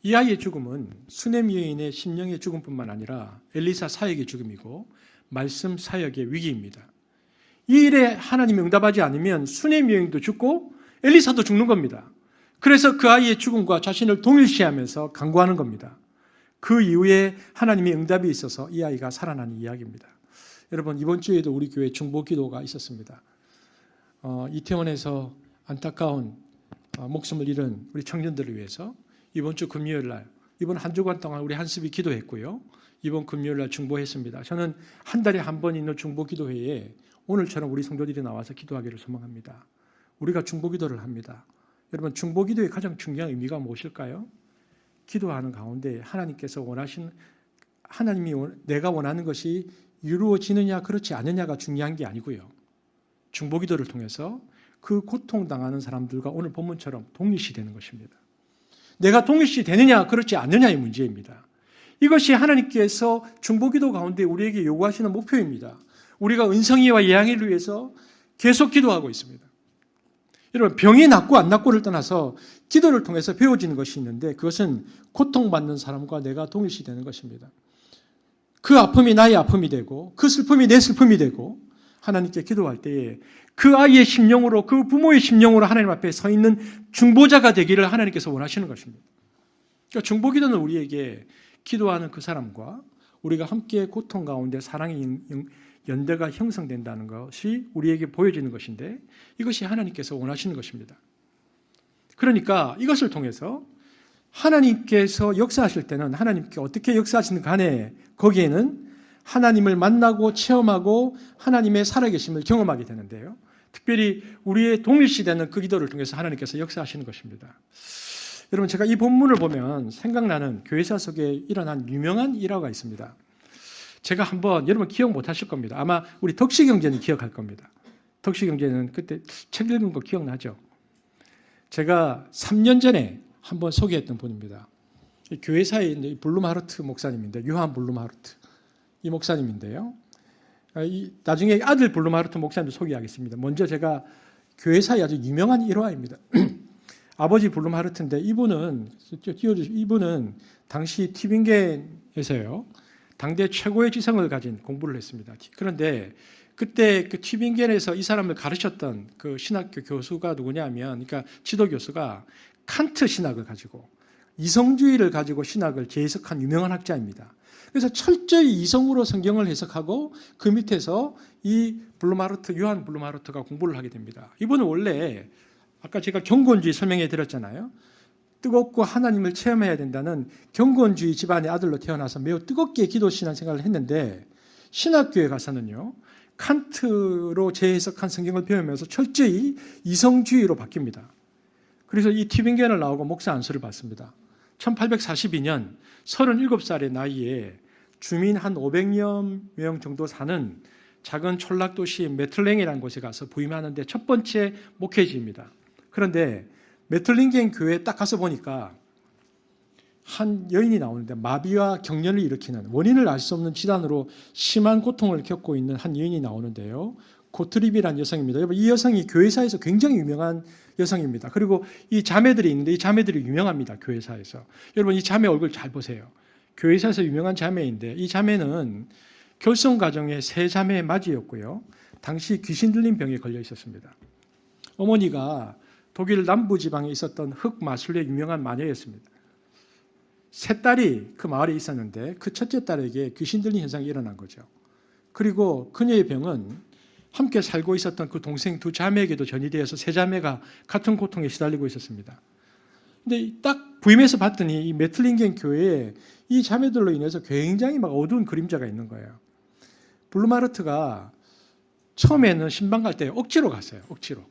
이 아이의 죽음은 수넴 여인의 심령의 죽음뿐만 아니라 엘리사 사역의 죽음이고 말씀 사역의 위기입니다. 이 일에 하나님이 응답하지 않으면 수넴 여인도 죽고 엘리사도 죽는 겁니다. 그래서 그 아이의 죽음과 자신을 동일시하면서 간구하는 겁니다. 그 이후에 하나님의 응답이 있어서 이 아이가 살아나는 이야기입니다. 여러분 이번 주에도 우리 교회 중보 기도가 있었습니다. 이태원에서 안타까운 목숨을 잃은 우리 청년들을 위해서 이번 주 금요일 날 이번 한 주간 동안 우리 한습이 기도했고요. 이번 금요일 날 중보했습니다. 저는 한 달에 한 번 있는 중보 기도회에 오늘처럼 우리 성도들이 나와서 기도하기를 소망합니다. 우리가 중보 기도를 합니다. 여러분 중보 기도의 가장 중요한 의미가 무엇일까요? 기도하는 가운데 하나님께서 원하신 하나님이 내가 원하는 것이 이루어지느냐 그렇지 않느냐가 중요한 게 아니고요. 중보 기도를 통해서 그 고통당하는 사람들과 오늘 본문처럼 동일시 되는 것입니다. 내가 동일시 되느냐 그렇지 않느냐의 문제입니다. 이것이 하나님께서 중보기도 가운데 우리에게 요구하시는 목표입니다. 우리가 은성이와 예양이를 위해서 계속 기도하고 있습니다. 여러분 병이 낫고 안 낫고를 떠나서 기도를 통해서 배워지는 것이 있는데 그것은 고통받는 사람과 내가 동일시 되는 것입니다. 그 아픔이 나의 아픔이 되고 그 슬픔이 내 슬픔이 되고 하나님께 기도할 때에 그 아이의 심령으로 그 부모의 심령으로 하나님 앞에 서 있는 중보자가 되기를 하나님께서 원하시는 것입니다. 그러니까 중보기도는 우리에게 기도하는 그 사람과 우리가 함께 고통 가운데 사랑의 연대가 형성된다는 것이 우리에게 보여지는 것인데 이것이 하나님께서 원하시는 것입니다. 그러니까 이것을 통해서 하나님께서 역사하실 때는 하나님께 어떻게 역사하시는 간에 거기에는 하나님을 만나고 체험하고 하나님의 살아계심을 경험하게 되는데요. 특별히 우리의 동일시되는 그 기도를 통해서 하나님께서 역사하시는 것입니다. 여러분 제가 이 본문을 보면 생각나는 교회사 속에 일어난 유명한 일화가 있습니다. 제가 한번 여러분 기억 못하실 겁니다. 아마 우리 덕시경제는 기억할 겁니다. 덕시경제는 그때 책 읽은 거 기억나죠? 제가 3년 전에 한번 소개했던 분입니다. 교회사에 있는 블룸하르트 목사님인데 요한 블룸하르트 이 목사님인데요. 나중에 아들 블룸하르트 목사님도 소개하겠습니다. 먼저 제가 교회사의 아주 유명한 일화입니다. 아버지 블룸하르트인데 이분은 당시 튜빙겐에서요. 당대 최고의 지성을 가진 공부를 했습니다. 그런데 그때 그 튜빙겐에서 이 사람을 가르쳤던 그 신학교 교수가 누구냐면, 그러니까 지도 교수가 칸트 신학을 가지고 이성주의를 가지고 신학을 재해석한 유명한 학자입니다. 그래서 철저히 이성으로 성경을 해석하고 그 밑에서 이 요한 블룸하르트가 공부를 하게 됩니다. 이분은 원래 아까 제가 경건주의 설명해 드렸잖아요. 뜨겁고 하나님을 체험해야 된다는 경건주의 집안의 아들로 태어나서 매우 뜨겁게 기도 신앙생활을 했는데 신학교에 가서는요. 칸트로 재해석한 성경을 배우면서 철저히 이성주의로 바뀝니다. 그래서 이 튜빙겐을 나오고 목사 안수를 받습니다. 1842년 37살의 나이에 주민 한 500여 명 정도 사는 작은 촌락도시 메틀랭이라는 곳에 가서 부임하는데 첫 번째 목회지입니다. 그런데 메틀링겐 교회에 딱 가서 보니까 한 여인이 나오는데 마비와 경련을 일으키는 원인을 알 수 없는 질환으로 심한 고통을 겪고 있는 한 여인이 나오는데요. 고트립이라는 여성입니다. 여러분 이 여성이 교회사에서 굉장히 유명한 여성입니다. 그리고 이 자매들이 있는데 이 자매들이 유명합니다. 교회사에서. 여러분 이 자매 얼굴 잘 보세요. 교회사에서 유명한 자매인데 이 자매는 결손 가정의 세 자매의 맞이였고요. 당시 귀신 들린 병에 걸려 있었습니다. 어머니가 독일 남부 지방에 있었던 흑마술의 유명한 마녀였습니다. 세 딸이 그 마을에 있었는데 그 첫째 딸에게 귀신 들린 현상이 일어난 거죠. 그리고 그녀의 병은 함께 살고 있었던 그 동생 두 자매에게도 전이되어서 세 자매가 같은 고통에 시달리고 있었습니다. 근데 딱 부임해서 봤더니 이 메틀링겐 교회에 이 자매들로 인해서 굉장히 막 어두운 그림자가 있는 거예요. 블루마르트가 처음에는 신방 갈 때 억지로 갔어요. 억지로.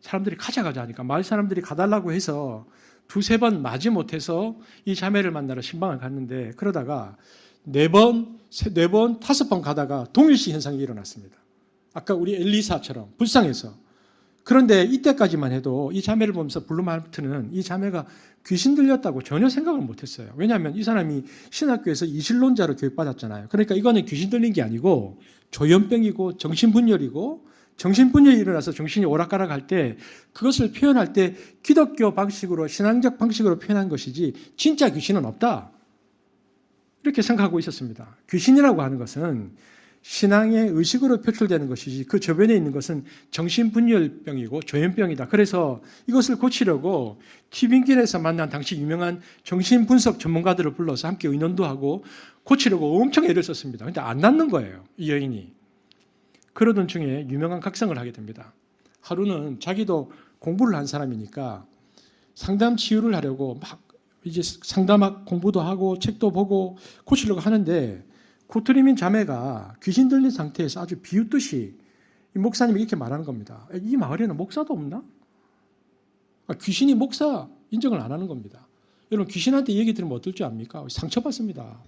사람들이 가자 하니까 마을 사람들이 가달라고 해서 두세 번 마지 못해서 이 자매를 만나러 신방을 갔는데 그러다가 네 번, 다섯 번 가다가 동일시 현상이 일어났습니다. 아까 우리 엘리사처럼 불쌍해서. 그런데 이때까지만 해도 이 자매를 보면서 블루마르트는 이 자매가 귀신 들렸다고 전혀 생각을 못했어요. 왜냐하면 이 사람이 신학교에서 이신론자로 교육받았잖아요. 그러니까 이거는 귀신 들린 게 아니고 조현병이고 정신분열이고 정신분열이 일어나서 정신이 오락가락할 때 그것을 표현할 때 기독교 방식으로 신앙적 방식으로 표현한 것이지 진짜 귀신은 없다. 이렇게 생각하고 있었습니다. 귀신이라고 하는 것은 신앙의 의식으로 표출되는 것이지 그 저변에 있는 것은 정신분열병이고 조현병이다. 그래서 이것을 고치려고 티빙길에서 만난 당시 유명한 정신분석 전문가들을 불러서 함께 의논도 하고 고치려고 엄청 애를 썼습니다. 근데 안 낫는 거예요. 이 여인이. 그러던 중에 유명한 각성을 하게 됩니다. 하루는 자기도 공부를 한 사람이니까 상담 치유를 하려고 막 이제 상담학 공부도 하고 책도 보고 고치려고 하는데 구트리민 자매가 귀신 들린 상태에서 아주 비웃듯이 이 목사님이 이렇게 말하는 겁니다. 이 마을에는 목사도 없나? 귀신이 목사 인정을 안 하는 겁니다. 여러분 귀신한테 얘기 들으면 어떨 줄 압니까? 상처받습니다.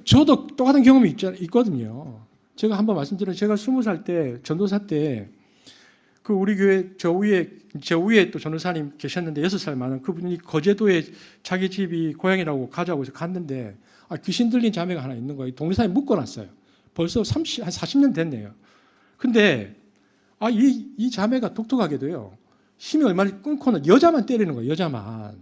저도 똑같은 경험이 있거든요. 제가 한번 말씀드리면 제가 20살 때 전도사 때 그 우리 교회 저 위에 또 전도사님 계셨는데 6살 많은 그분이 거제도에 자기 집이 고향이라고 가자고 해서 갔는데 귀신 들린 자매가 하나 있는 거예요. 동네사에 묶어놨어요. 벌써 한 40년 됐네요. 근데 이 자매가 독특하게도요. 힘이 얼마나 끊고는 여자만 때리는 거예요. 여자만.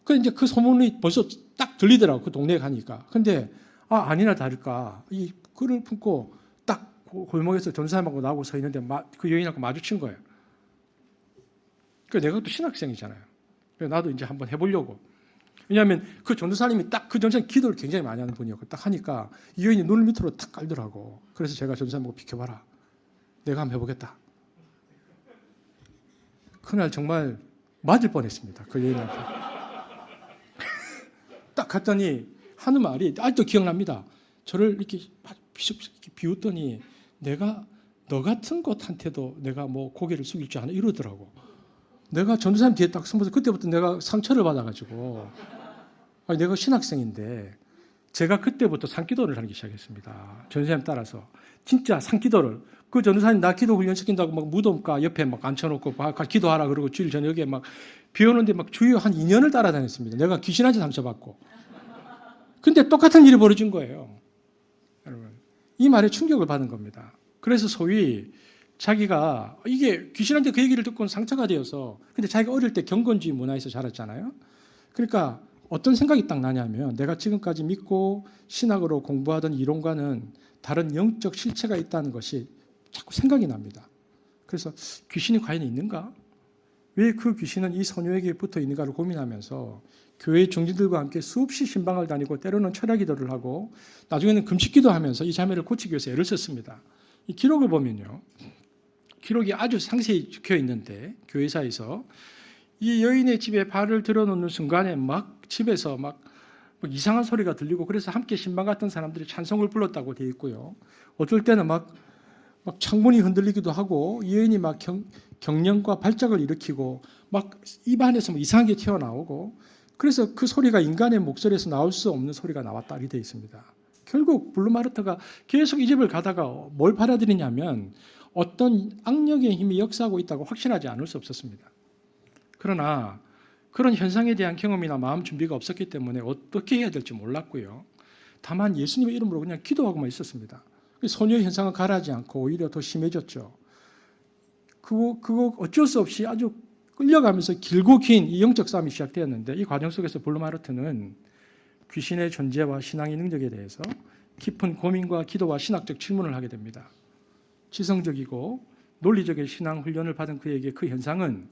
그 이제 그 소문이 벌써 딱 들리더라고. 그 동네에 가니까. 근데 아니나 다를까 이 글을 품고 딱 골목에서 전사님하고 나하고 서 있는데 그 여인하고 마주친 거예요. 그래서 내가 또 신학생이잖아요. 그래서 나도 이제 한번 해보려고. 왜냐하면 그 전도사님이 딱 그 전사님 기도를 굉장히 많이 하는 분이었고 딱 하니까 이 여인이 눈을 밑으로 탁 깔더라고. 그래서 제가 전도사님하고 비켜봐라. 내가 한번 해보겠다. 그날 정말 맞을 뻔했습니다. 그 여인한테. 딱 갔더니 하는 말이 아직도 기억납니다. 저를 이렇게 비웃더니 내가 너 같은 것한테도 내가 뭐 고개를 숙일 줄 아나 이러더라고. 내가 전도사님 뒤에 딱 서면서 그때부터 내가 상처를 받아가지고 내가 신학생인데 제가 그때부터 산기도를 하기 시작했습니다. 전도사님 따라서 진짜 산기도를 그 전도사님 나 기도 훈련 시킨다고 막 무덤가 옆에 막 앉혀놓고 기도하라 그러고 주일 저녁에 막 비 오는데 막 주요 한 2년을 따라다녔습니다. 내가 귀신한테 상처받고. 근데 똑같은 일이 벌어진 거예요. 여러분, 이 말에 충격을 받은 겁니다. 그래서 소위 자기가 이게 귀신한테 그 얘기를 듣고는 상처가 되어서 근데 자기가 어릴 때 경건주의 문화에서 자랐잖아요. 그러니까 어떤 생각이 딱 나냐면 내가 지금까지 믿고 신학으로 공부하던 이론과는 다른 영적 실체가 있다는 것이 자꾸 생각이 납니다. 그래서 귀신이 과연 있는가? 왜 그 귀신은 이 소녀에게 붙어 있는가를 고민하면서 교회 종지들과 함께 수없이 신방을 다니고 때로는 철야 기도를 하고 나중에는 금식기도 하면서 이 자매를 고치기 위해서 애를 썼습니다. 이 기록을 보면요. 기록이 아주 상세히 적혀 있는데 교회사에서 이 여인의 집에 발을 들어놓는 순간에 막 집에서 막 이상한 소리가 들리고 그래서 함께 신방 갔던 사람들이 찬송을 불렀다고 되어 있고요. 어떨 때는 막 창문이 흔들리기도 하고 이 여인이 막 경련과 발작을 일으키고 막 입안에서 이상한 게 튀어나오고 그래서 그 소리가 인간의 목소리에서 나올 수 없는 소리가 나왔다 이렇게 되어 있습니다. 결국 블루마르트가 계속 이 집을 가다가 뭘 받아들이냐면 어떤 악력의 힘이 역사하고 있다고 확신하지 않을 수 없었습니다. 그러나 그런 현상에 대한 경험이나 마음 준비가 없었기 때문에 어떻게 해야 될지 몰랐고요. 다만 예수님의 이름으로 그냥 기도하고만 있었습니다. 소녀의 현상은 가라앉지 않고 오히려 더 심해졌죠. 그거 어쩔 수 없이 아주 끌려가면서 길고 긴 이 영적 싸움이 시작되었는데 이 과정 속에서 블루마르트는 귀신의 존재와 신앙의 능력에 대해서 깊은 고민과 기도와 신학적 질문을 하게 됩니다. 지성적이고 논리적인 신앙 훈련을 받은 그에게 그 현상은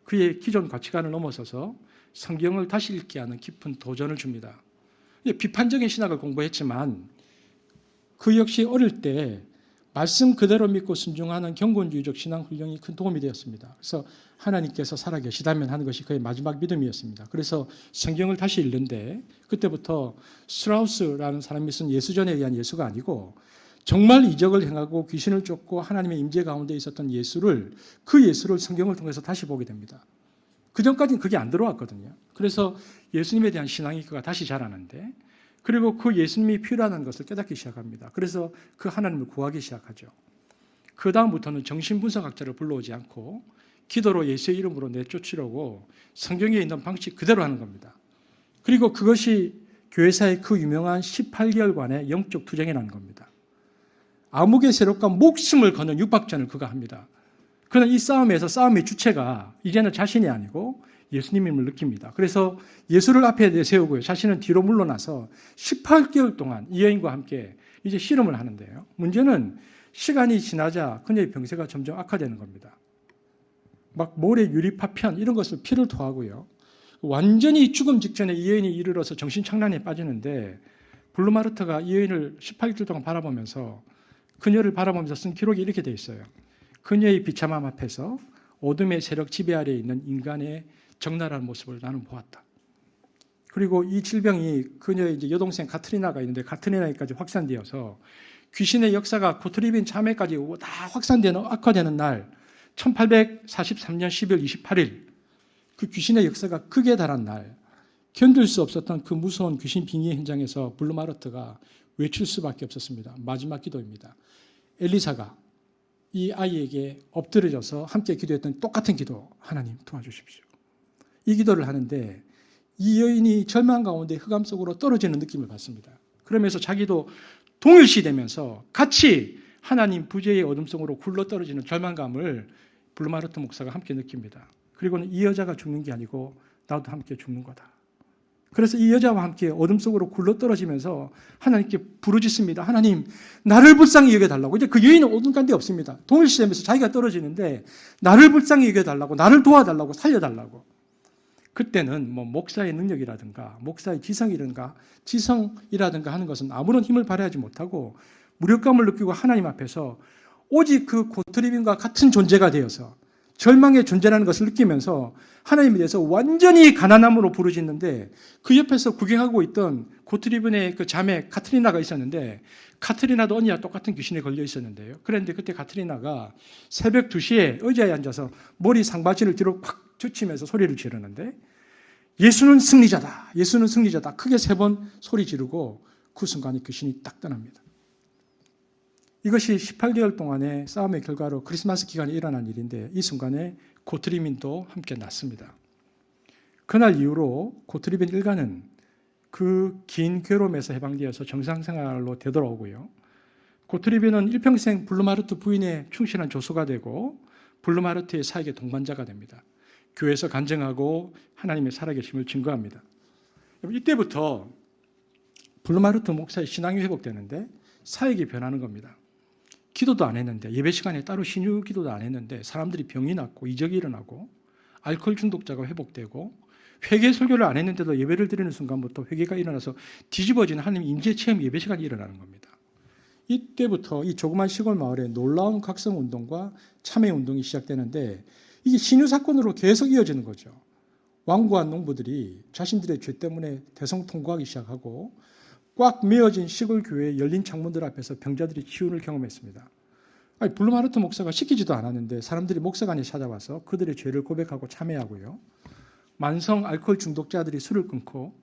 그의 기존 가치관을 넘어서서 성경을 다시 읽게 하는 깊은 도전을 줍니다. 비판적인 신학을 공부했지만 그 역시 어릴 때 말씀 그대로 믿고 순종하는 경건주의적 신앙 훈련이 큰 도움이 되었습니다. 그래서 하나님께서 살아계시다면 하는 것이 그의 마지막 믿음이었습니다. 그래서 성경을 다시 읽는데 그때부터 스트라우스라는 사람이 쓴 예수전에 의한 예수가 아니고 정말 이적을 행하고 귀신을 쫓고 하나님의 임재 가운데 있었던 그 예수를 성경을 통해서 다시 보게 됩니다. 그전까지는 그게 안 들어왔거든요. 그래서 예수님에 대한 신앙이 그가 다시 자라는데 그리고 그 예수님이 필요하다는 것을 깨닫기 시작합니다. 그래서 그 하나님을 구하기 시작하죠. 그 다음부터는 정신분석학자를 불러오지 않고 기도로 예수의 이름으로 내쫓으려고 성경에 있는 방식 그대로 하는 겁니다. 그리고 그것이 교회사의 그 유명한 18개월간의 영적 투쟁이라는 겁니다. 암흑의 세력과 목숨을 거는 육박전을 그가 합니다. 그는 이 싸움에서 싸움의 주체가 이제는 자신이 아니고 예수님임을 느낍니다. 그래서 예수를 앞에 내세우고요. 자신은 뒤로 물러나서 18개월 동안 이 여인과 함께 이제 씨름을 하는데요. 문제는 시간이 지나자 그녀의 병세가 점점 악화되는 겁니다. 막 모래 유리 파편 이런 것을 피를 토하고요. 완전히 죽음 직전에 이 여인이 이르러서 정신착란에 빠지는데 블루마르트가 이 여인을 18개월 동안 바라보면서 그녀를 바라보면서 쓴 기록이 이렇게 되어 있어요. 그녀의 비참함 앞에서 어둠의 세력 지배 아래에 있는 인간의 적나라한 모습을 나는 보았다. 그리고 이 질병이 그녀의 이제 여동생 카트리나가 있는데 카트리나에까지 확산되어서 귀신의 역사가 고트리빈 자매까지 다 확산되는 악화되는 날 1843년 12월 28일 그 귀신의 역사가 극에 달한 날 견딜 수 없었던 그 무서운 귀신 빙의 현장에서 블루마르트가 외칠 수밖에 없었습니다. 마지막 기도입니다. 엘리사가 이 아이에게 엎드려져서 함께 기도했던 똑같은 기도, 하나님 도와주십시오. 이 기도를 하는데 이 여인이 절망 가운데 흑암 속으로 떨어지는 느낌을 받습니다. 그러면서 자기도 동일시되면서 같이 하나님 부재의 어둠 속으로 굴러 떨어지는 절망감을 블루마르트 목사가 함께 느낍니다. 그리고는 이 여자가 죽는 게 아니고 나도 함께 죽는 거다. 그래서 이 여자와 함께 어둠 속으로 굴러 떨어지면서 하나님께 부르짖습니다. 하나님, 나를 불쌍히 여겨달라고. 이제 그 여인은 어둠 가운데 없습니다. 동일시되면서 자기가 떨어지는데 나를 불쌍히 여겨달라고, 나를 도와달라고, 살려달라고. 그때는 뭐 목사의 능력이라든가 목사의 지성이라든가 하는 것은 아무런 힘을 발휘하지 못하고 무력감을 느끼고 하나님 앞에서 오직 그 고트리빈과 같은 존재가 되어서 절망의 존재라는 것을 느끼면서 하나님에 대해서 완전히 가난함으로 부르짖는데 그 옆에서 구경하고 있던 고트리빈의 그 자매 카트리나가 있었는데 카트리나도 언니와 똑같은 귀신에 걸려 있었는데요. 그런데 그때 카트리나가 새벽 2시에 의자에 앉아서 머리 상바지를 뒤로 콱 젖히면서 소리를 지르는데 예수는 승리자다. 예수는 승리자다. 크게 3번 소리 지르고 그 순간에 귀신이 딱 떠납니다. 이것이 18개월 동안의 싸움의 결과로 크리스마스 기간에 일어난 일인데 이 순간에 고트리빈도 함께 났습니다. 그날 이후로 고트리빈 일가는 그 긴 괴로움에서 해방되어서 정상생활로 되돌아오고요. 고트리빈은 일평생 블루마르트 부인의 충실한 조수가 되고 블루마르트의 사역의 동반자가 됩니다. 교회에서 간증하고 하나님의 살아계심을 증거합니다. 이때부터 블루마르트 목사의 신앙이 회복되는데 사역이 변하는 겁니다. 기도도 안 했는데 예배 시간에 따로 신유 기도도 안 했는데 사람들이 병이 났고 이적이 일어나고 알코올 중독자가 회복되고 회개 설교를 안 했는데도 예배를 드리는 순간부터 회개가 일어나서 뒤집어진 하나님 임재 체험 예배 시간이 일어나는 겁니다. 이때부터 이 조그만 시골 마을에 놀라운 각성 운동과 참회 운동이 시작되는데 이게 신유 사건으로 계속 이어지는 거죠. 완고한 농부들이 자신들의 죄 때문에 대성통곡하기 시작하고 꽉 메어진 시골 교회의 열린 창문들 앞에서 병자들이 치유를 경험했습니다. 블루마르트 목사가 시키지도 않았는데 사람들이 목사관에 찾아와서 그들의 죄를 고백하고 참회하고요. 만성 알코올 중독자들이 술을 끊고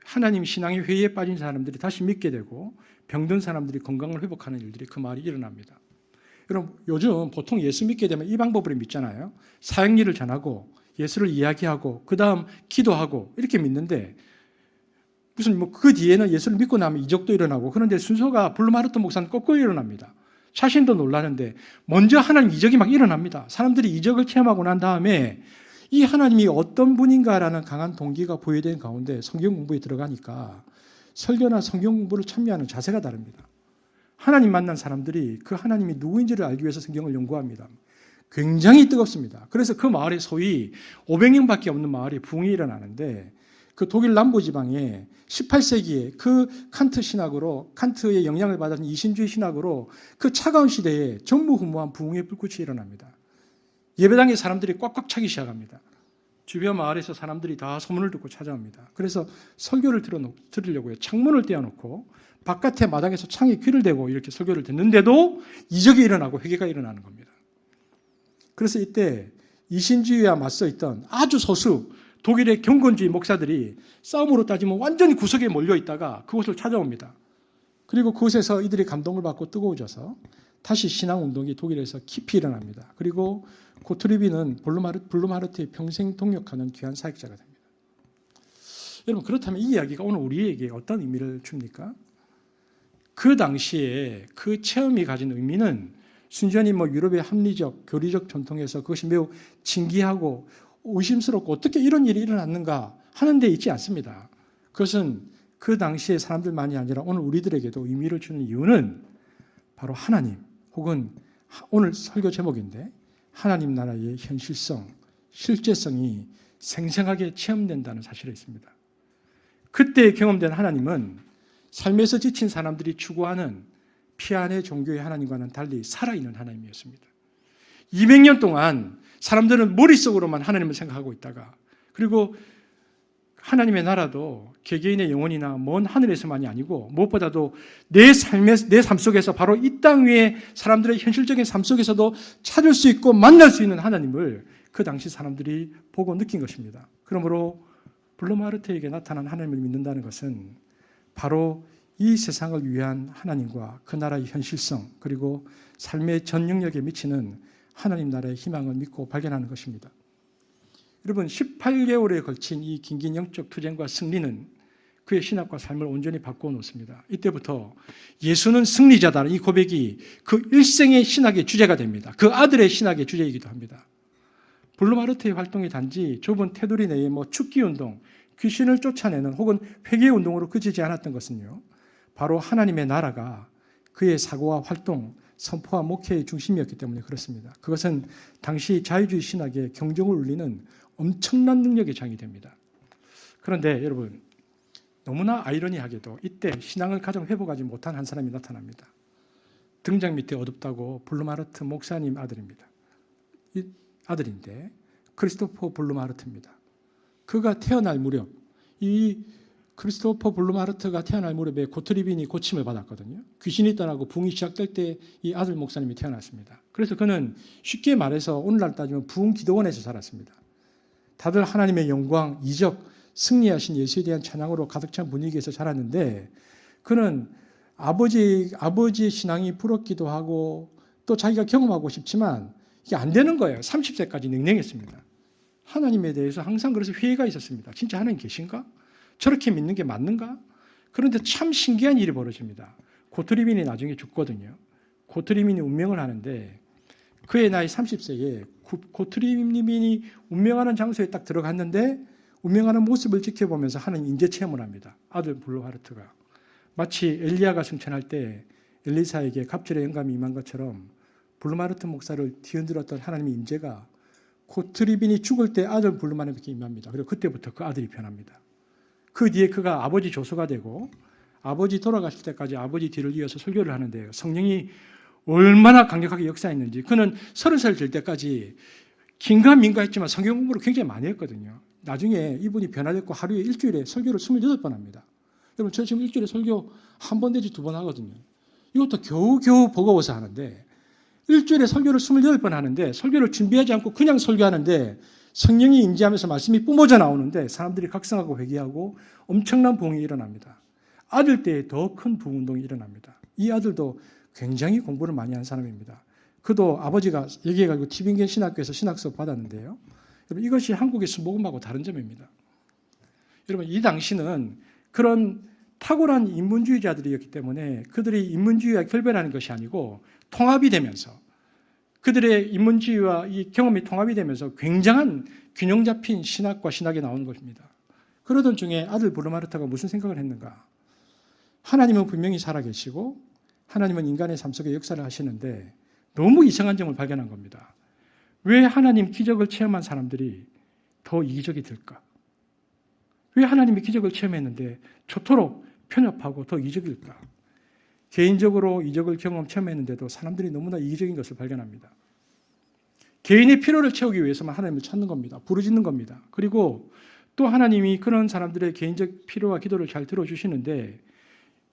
하나님 신앙의 회의에 빠진 사람들이 다시 믿게 되고 병든 사람들이 건강을 회복하는 일들이 그 마을에 일어납니다. 여러분 요즘 보통 예수 믿게 되면 이 방법으로 믿잖아요. 사역일을 전하고 예수를 이야기하고 그 다음 기도하고 이렇게 믿는데 무슨 그 뒤에는 예수를 믿고 나면 이적도 일어나고 그런데 순서가 블루마르트 목사는 거꾸로 일어납니다. 자신도 놀라는데 먼저 하나님 이적이 막 일어납니다. 사람들이 이적을 체험하고 난 다음에 이 하나님이 어떤 분인가라는 강한 동기가 보여된 가운데 성경 공부에 들어가니까 설교나 성경 공부를 참여하는 자세가 다릅니다. 하나님 만난 사람들이 그 하나님이 누구인지를 알기 위해서 성경을 연구합니다. 굉장히 뜨겁습니다. 그래서 그 마을에 소위 500명밖에 없는 마을에 부흥이 일어나는데 그 독일 남부지방에 18세기에 그 칸트 신학으로 칸트의 영향을 받은 이신주의 신학으로 그 차가운 시대에 전무후무한 부흥의 불꽃이 일어납니다. 예배당에 사람들이 꽉꽉 차기 시작합니다. 주변 마을에서 사람들이 다 소문을 듣고 찾아옵니다. 그래서 설교를 들으려고요. 창문을 떼어놓고 바깥에 마당에서 창에 귀를 대고 이렇게 설교를 듣는데도 이적이 일어나고 회개가 일어나는 겁니다. 그래서 이때 이신주의와 맞서 있던 아주 소수 독일의 경건주의 목사들이 싸움으로 따지면 완전히 구석에 몰려 있다가 그곳을 찾아옵니다. 그리고 그곳에서 이들이 감동을 받고 뜨거워져서 다시 신앙운동이 독일에서 깊이 일어납니다. 그리고 고트리비는 블룸하르트의 평생 동역하는 귀한 사역자가 됩니다. 여러분, 그렇다면 이 이야기가 오늘 우리에게 어떤 의미를 줍니까? 그 당시에 그 체험이 가진 의미는 순전히 유럽의 합리적, 교리적 전통에서 그것이 매우 진기하고 의심스럽고 어떻게 이런 일이 일어났는가 하는 데 있지 않습니다. 그것은 그 당시의 사람들만이 아니라 오늘 우리들에게도 의미를 주는 이유는 바로 하나님, 혹은 오늘 설교 제목인데 하나님 나라의 현실성, 실제성이 생생하게 체험된다는 사실이 있습니다. 그때 경험된 하나님은 삶에서 지친 사람들이 추구하는 피안의 종교의 하나님과는 달리 살아있는 하나님이었습니다. 200년 동안 사람들은 머릿속으로만 하나님을 생각하고 있다가, 그리고 하나님의 나라도 개개인의 영혼이나 먼 하늘에서만이 아니고 무엇보다도 내 삶 속에서 바로 이 땅 위에 사람들의 현실적인 삶 속에서도 찾을 수 있고 만날 수 있는 하나님을 그 당시 사람들이 보고 느낀 것입니다. 그러므로 블룸하르트에게 나타난 하나님을 믿는다는 것은 바로 이 세상을 위한 하나님과 그 나라의 현실성, 그리고 삶의 전 영역에 미치는 하나님 나라의 희망을 믿고 발견하는 것입니다. 여러분, 18개월에 걸친 이 긴긴 영적 투쟁과 승리는 그의 신학과 삶을 온전히 바꾸어 놓습니다. 이때부터 예수는 승리자다는 이 고백이 그 일생의 신학의 주제가 됩니다. 그 아들의 신학의 주제이기도 합니다. 블룸하르트의 활동이 단지 좁은 테두리 내의 축기운동, 귀신을 쫓아내는 혹은 회개운동으로 그치지 않았던 것은요, 바로 하나님의 나라가 그의 사고와 활동, 선포와 목회의 중심이었기 때문에 그렇습니다. 그것은 당시 자유주의 신학의 경종을 울리는 엄청난 능력의 장이 됩니다. 그런데 여러분, 너무나 아이러니하게도 이때 신앙을 가장 회복하지 못한 한 사람이 나타납니다. 등장 밑에 어둡다고 블룸하르트 목사님 아들입니다. 이 아들인데 크리스토퍼 블룸하르트입니다. 그가 태어날 무렵, 이 크리스토퍼 블룸하르트가 태어날 무렵에 고트리빈이 고침을 받았거든요. 귀신이 떠나고 부흥이 시작될 때 이 아들 목사님이 태어났습니다. 그래서 그는 쉽게 말해서 오늘날 따지면 부흥 기도원에서 자랐습니다. 다들 하나님의 영광, 이적, 승리하신 예수에 대한 찬양으로 가득 찬 분위기에서 자랐는데, 그는 아버지의 신앙이 부럽기도 하고 또 자기가 경험하고 싶지만 이게 안 되는 거예요. 30세까지 냉랭했습니다. 하나님에 대해서 항상 그래서 회의가 있었습니다. 진짜 하나님 계신가? 저렇게 믿는 게 맞는가? 그런데 참 신기한 일이 벌어집니다. 고트리빈이 나중에 죽거든요. 고트리빈이 운명을 하는데 그의 나이 30세에 고트리빈이 운명하는 장소에 딱 들어갔는데 운명하는 모습을 지켜보면서 하는 인재 체험을 합니다. 아들 블룸하르트가. 마치 엘리야가 승천할 때 엘리사에게 갑절의 영감이 임한 것처럼 블룸하르트 목사를 뒤흔들었던 하나님의 인재가 고트리빈이 죽을 때 아들 블룸하르트에게 임합니다. 그리고 그때부터 그 아들이 변합니다. 그 뒤에 그가 아버지 조수가 되고 아버지 돌아가실 때까지 아버지 뒤를 이어서 설교를 하는데요. 성령이 얼마나 강력하게 역사했는지, 그는 30살 될 때까지 긴가민가 했지만 성경 공부를 굉장히 많이 했거든요. 나중에 이분이 변화됐고 하루에 일주일에 설교를 28번 합니다. 여러분, 저 지금 일주일에 설교 한 번 내지 2번 하거든요. 이것도 겨우겨우 버거워서 하는데, 일주일에 설교를 28번 하는데 설교를 준비하지 않고 그냥 설교하는데 성령이 임재하면서 말씀이 뿜어져 나오는데 사람들이 각성하고 회개하고 엄청난 부흥이 일어납니다. 아들 때에 더 큰 부흥운동이 일어납니다. 이 아들도 굉장히 공부를 많이 한 사람입니다. 그도 아버지가 얘기해가지고 티빙겐 신학교에서 신학 수업 받았는데요. 여러분, 이것이 한국의 수목음하고 다른 점입니다. 여러분, 이 당시는 그런 탁월한 인문주의자들이었기 때문에 그들이 인문주의와 결별하는 것이 아니고 통합이 되면서, 그들의 인문주의와 이 경험이 통합이 되면서 굉장한 균형 잡힌 신학과 신학이 나오는 것입니다. 그러던 중에 아들 블룸하르트가 무슨 생각을 했는가? 하나님은 분명히 살아계시고 하나님은 인간의 삶 속에 역사를 하시는데 너무 이상한 점을 발견한 겁니다. 왜 하나님 기적을 체험한 사람들이 더 이기적이 될까? 왜 하나님이 기적을 체험했는데 저토록 편협하고 더 이기적일까? 개인적으로 이적을 체험했는데도 사람들이 너무나 이기적인 것을 발견합니다. 개인의 필요를 채우기 위해서만 하나님을 찾는 겁니다. 부르짖는 겁니다. 그리고 또 하나님이 그런 사람들의 개인적 필요와 기도를 잘 들어주시는데